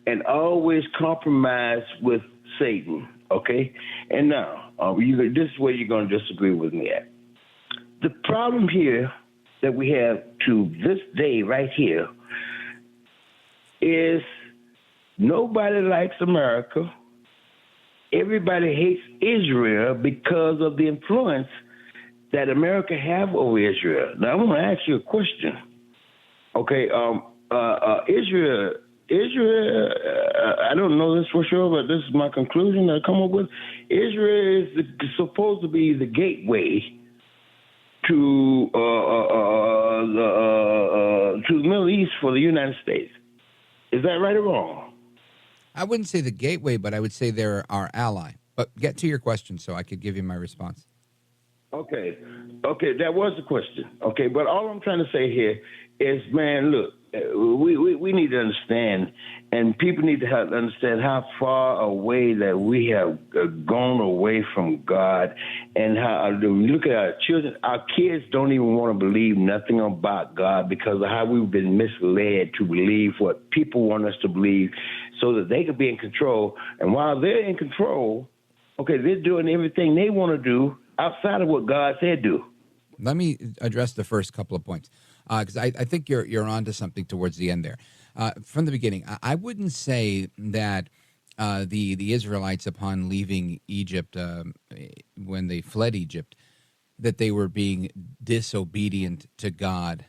and always compromised with Satan, okay? And now, this is where you're going to disagree with me at. The problem here that we have to this day right here is nobody likes America. Everybody hates Israel because of the influence that America have over Israel. Now, I want to ask you a question. Okay, Israel, I don't know this for sure, but this is my conclusion that I come up with. Israel is supposed to be the gateway to the Middle East for the United States. Is that right or wrong? I wouldn't say the gateway, but I would say they're our ally. But get to your question so I could give you my response. Okay, that was the question. Okay, but all I'm trying to say here is, man, look, we need to understand, and people need to understand how far away that we have gone away from God, and how we look at our children. Our kids don't even want to believe nothing about God because of how we've been misled to believe what people want us to believe, so that they can be in control. And while they're in control, okay, they're doing everything they want to do outside of what God said do. Let me address the first couple of points, because I think you're onto something towards the end there. From the beginning, I wouldn't say that the Israelites, upon leaving Egypt, when they fled Egypt, that they were being disobedient to God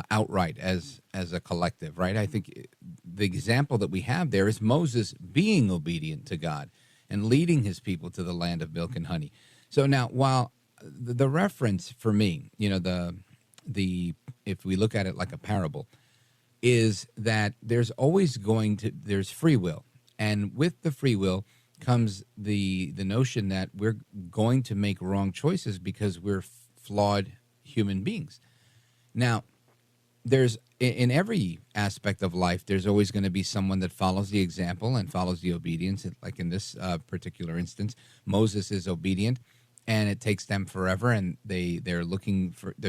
outright as a collective, right? I think the example that we have there is Moses being obedient to God and leading his people to the land of milk and honey. So now, while the reference for me, the if we look at it like a parable, is that there's always there's free will, and with the free will comes the notion that we're going to make wrong choices because we're flawed human beings. Now, there's in every aspect of life, there's always going to be someone that follows the example and follows the obedience. Like in this particular instance, Moses is obedient, and it takes them forever, and they're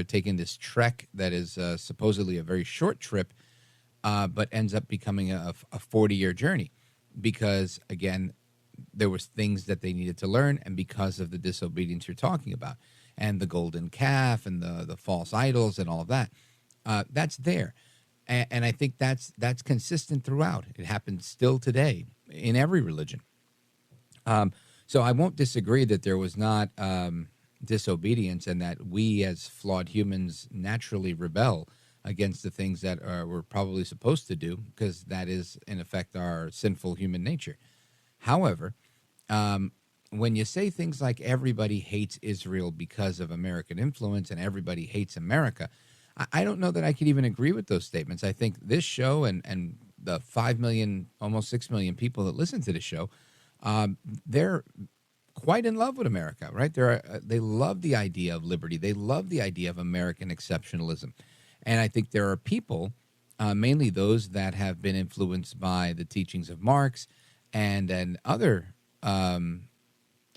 taking this trek that is supposedly a very short trip, but ends up becoming a 40-year journey because, again, there was things that they needed to learn, and because of the disobedience you're talking about, and the golden calf and the false idols and all of that, that's there. And I think that's consistent throughout. It happens still today in every religion. So I won't disagree that there was not disobedience and that we as flawed humans naturally rebel against the things that we're probably supposed to do, because that is, in effect, our sinful human nature. However, when you say things like everybody hates Israel because of American influence and everybody hates America, I don't know that I could even agree with those statements. I think this show and the 5 million, almost 6 million people that listen to the show, they're quite in love with America, right? They love the idea of liberty. They love the idea of American exceptionalism. And I think there are people, mainly those that have been influenced by the teachings of Marx and other, I'm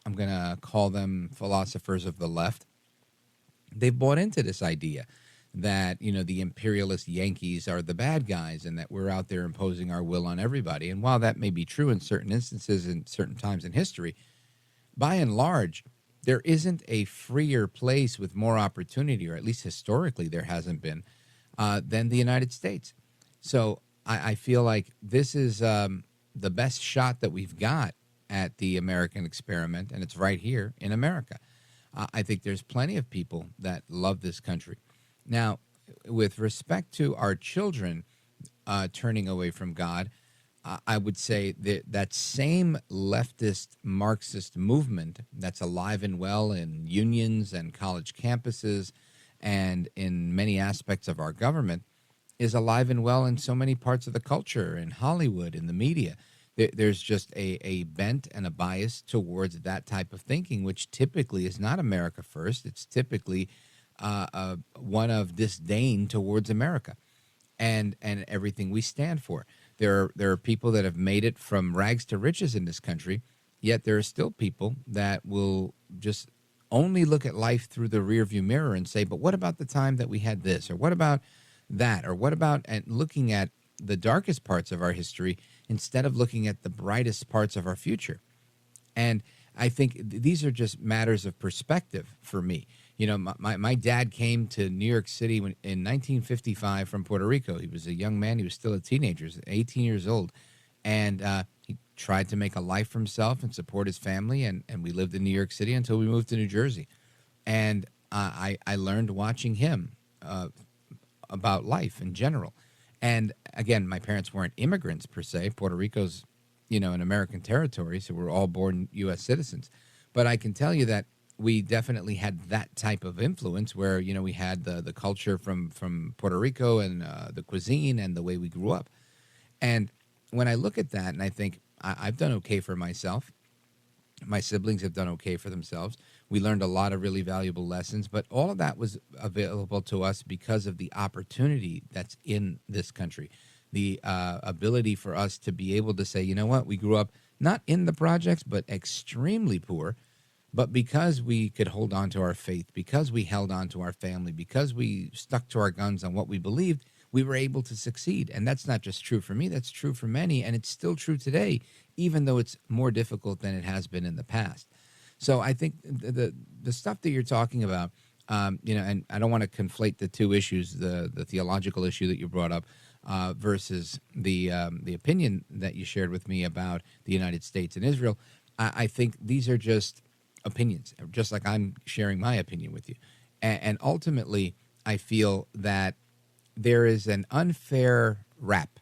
going to call them philosophers of the left. They've bought into this idea that, the imperialist Yankees are the bad guys and that we're out there imposing our will on everybody. And while that may be true in certain instances in certain times in history, by and large, there isn't a freer place with more opportunity, or at least historically there hasn't been, than the United States. So I feel like this is the best shot that we've got at the American experiment, and it's right here in America. I think there's plenty of people that love this country. Now, with respect to our children turning away from God, I would say that same leftist Marxist movement that's alive and well in unions and college campuses and in many aspects of our government is alive and well in so many parts of the culture, in Hollywood, in the media. There's just a bent and a bias towards that type of thinking, which typically is not America first. It's typically one of disdain towards America and everything we stand for. There are people that have made it from rags to riches in this country yet there are still people that will just only look at life through the rearview mirror and say, but what about the time that we had this? Or what about that? Or what about and looking at the darkest parts of our history instead of looking at the brightest parts of our future? And I think these are just matters of perspective for me. You know, my dad came to New York City in 1955 from Puerto Rico. He was a young man. He was still a teenager, 18 years old. And he tried to make a life for himself and support his family. And we lived in New York City until we moved to New Jersey. And I learned watching him about life in general. And again, my parents weren't immigrants per se. Puerto Rico's, an American territory, so we're all born U.S. citizens. But I can tell you that we definitely had that type of influence where, we had the culture from Puerto Rico and the cuisine and the way we grew up. And when I look at that and I think I've done okay for myself, my siblings have done okay for themselves. We learned a lot of really valuable lessons, but all of that was available to us because of the opportunity that's in this country. The ability for us to be able to say, you know what, we grew up not in the projects, but extremely poor, but because we could hold on to our faith, because we held on to our family, because we stuck to our guns on what we believed, we were able to succeed. And that's not just true for me, that's true for many, and it's still true today, even though it's more difficult than it has been in the past. So I think the stuff that you're talking about, and I don't want to conflate the two issues, the theological issue that you brought up versus the opinion that you shared with me about the United States and Israel. I think these are just opinions, just like I'm sharing my opinion with you. And ultimately, I feel that there is an unfair rap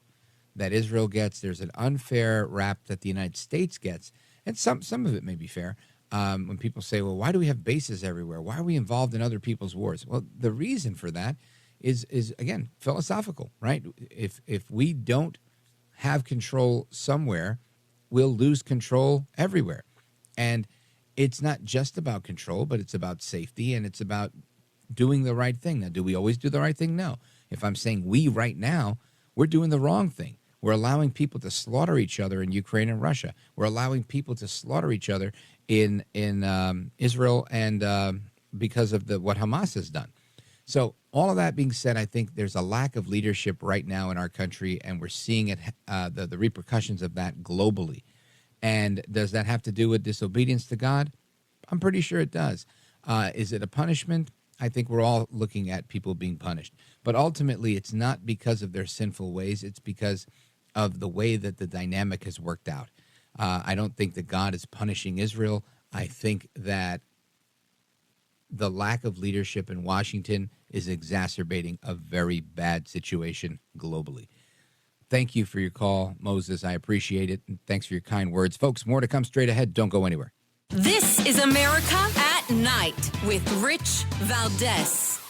that Israel gets. There's an unfair rap that the United States gets. And some of it may be fair. When people say, well, why do we have bases everywhere? Why are we involved in other people's wars? Well, the reason for that is again, philosophical, right? If we don't have control somewhere, we'll lose control everywhere. And it's not just about control, but it's about safety and it's about doing the right thing. Now, do we always do the right thing? No. If I'm saying we right now, we're doing the wrong thing. We're allowing people to slaughter each other in Ukraine and Russia. We're allowing people to slaughter each other in Israel and because of what Hamas has done. So all of that being said, I think there's a lack of leadership right now in our country, and we're seeing it, the repercussions of that globally. And does that have to do with disobedience to God? I'm pretty sure it does. Is it a punishment? I think we're all looking at people being punished. But ultimately, it's not because of their sinful ways. It's because of the way that the dynamic has worked out. I don't think that God is punishing Israel. I think that the lack of leadership in Washington is exacerbating a very bad situation globally. Thank you for your call, Moses. I appreciate it. And thanks for your kind words. Folks, more to come straight ahead. Don't go anywhere. This is America at Night with Rich Valdez.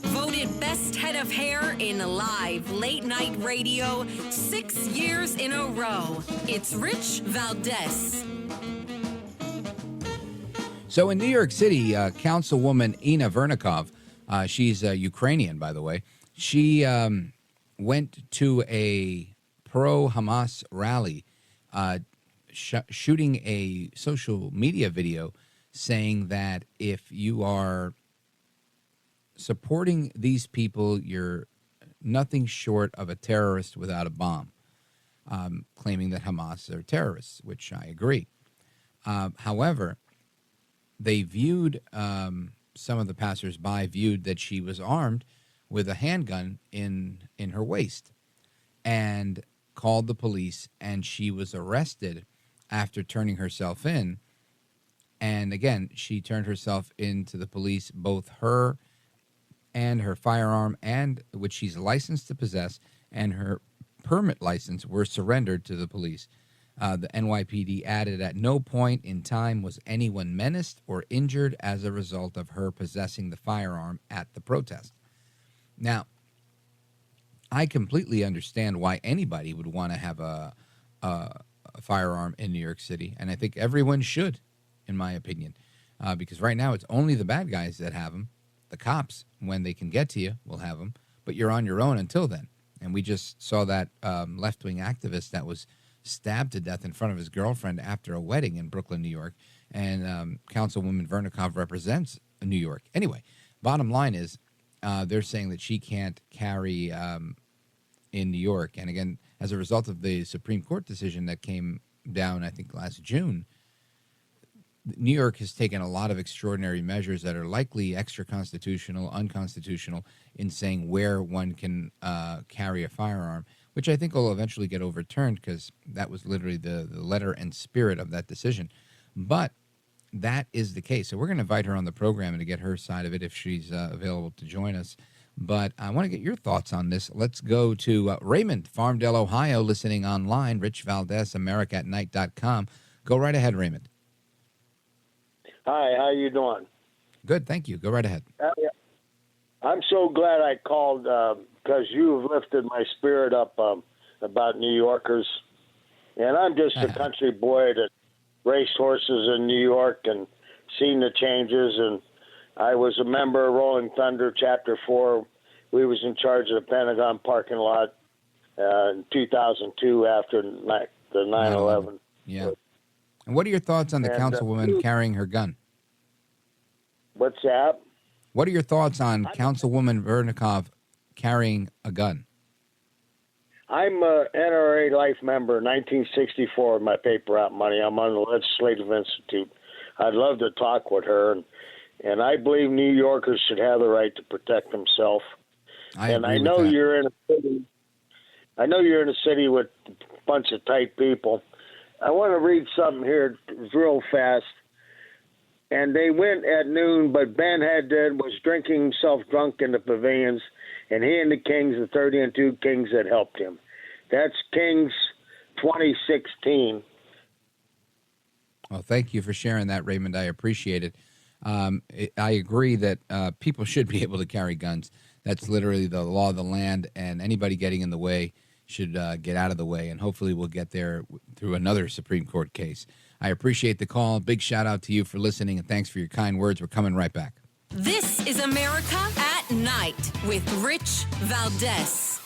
Voted best head of hair in live late night radio 6 years in a row. It's Rich Valdez. So in New York City, Councilwoman Inna Vernikov, she's Ukrainian, by the way, she went to a pro-Hamas rally, shooting a social media video saying that if you are supporting these people, you're nothing short of a terrorist without a bomb, claiming that Hamas are terrorists, which I agree. However, they viewed, some of the passersby viewed that she was armed with a handgun in her waist and called the police, and she was arrested after turning herself in. And again, she turned herself into the police, both her and her firearm, and which she's licensed to possess, and her permit license were surrendered to the police. The NYPD added, at no point in time was anyone menaced or injured as a result of her possessing the firearm at the protest. Now, I completely understand why anybody would want to have a a firearm in New York City, and I think everyone should, in my opinion, because right now it's only the bad guys that have them. The cops, when they can get to you, will have them, but you're on your own until then. And we just saw that left-wing activist that was stabbed to death in front of his girlfriend after a wedding in Brooklyn, New York, and Councilwoman Vernikov represents New York. Anyway, bottom line is they're saying that she can't carry in New York. And again, as a result of the Supreme Court decision that came down, I think, last June, New York has taken a lot of extraordinary measures that are likely extra-constitutional, unconstitutional, in saying where one can carry a firearm, which I think will eventually get overturned because that was literally the letter and spirit of that decision. But that is the case. So we're going to invite her on the program and to get her side of it if she's available to join us. But I want to get your thoughts on this. Let's go to Raymond, Farmdale, Ohio, listening online. Rich Valdez, AmericaAtNight.com. Go right ahead, Raymond. Hi, how you doing? Good, thank you. Go right ahead. I'm so glad I called because you've lifted my spirit up about New Yorkers. And I'm just a country boy that raced horses in New York and seen the changes. And I was a member of Rolling Thunder, Chapter 4. We was in charge of the Pentagon parking lot in 2002 after the 9/11. Yeah. And what are your thoughts on the councilwoman carrying her gun? What's that? What are your thoughts on Councilwoman Vernikov carrying a gun? I'm a NRA life member, 1964, my paper out money. I'm on the Legislative Institute. I'd love to talk with her, and I believe New Yorkers should have the right to protect themselves. I know you're in a city. I know you're in a city with a bunch of tight people. I want to read something here real fast. And they went at noon, but Ben Haddad was drinking himself drunk in the pavilions, and he and the Kings, the 32 Kings that helped him. That's Kings 2016. Well, thank you for sharing that, Raymond. I appreciate it. I agree that people should be able to carry guns. That's literally the law of the land, and anybody getting in the way should get out of the way, and hopefully we'll get there through another Supreme Court case. I appreciate the call. Big shout out to you for listening, and thanks for your kind words. We're coming right back. This is America at Night with Rich Valdez.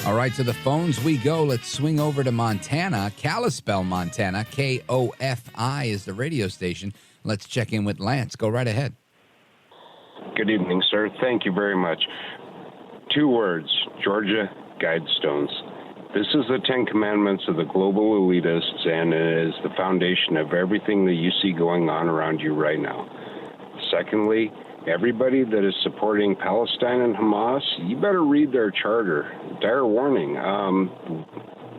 All right, to the phones we go. Let's swing over to Montana, Kalispell, Montana. KOFI is the radio station. Let's check in with Lance. Go right ahead. Good evening, sir. Thank you very much. 2 words, Georgia Guidestones. This is the 10 Commandments of the global elitists, and it is the foundation of everything that you see going on around you right now. Secondly, everybody that is supporting Palestine and Hamas, you better read their charter. Dire warning.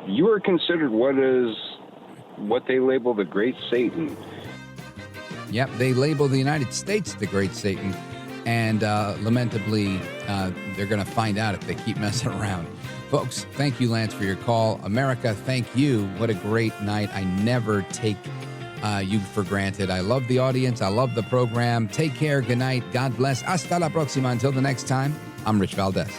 You are considered what they label the Great Satan. Yep, they label the United States the Great Satan, and lamentably, they're going to find out if they keep messing around. Folks, thank you, Lance, for your call. America, thank you. What a great night. I never take you for granted. I love the audience. I love the program. Take care. Good night. God bless. Hasta la próxima. Until the next time, I'm Rich Valdez.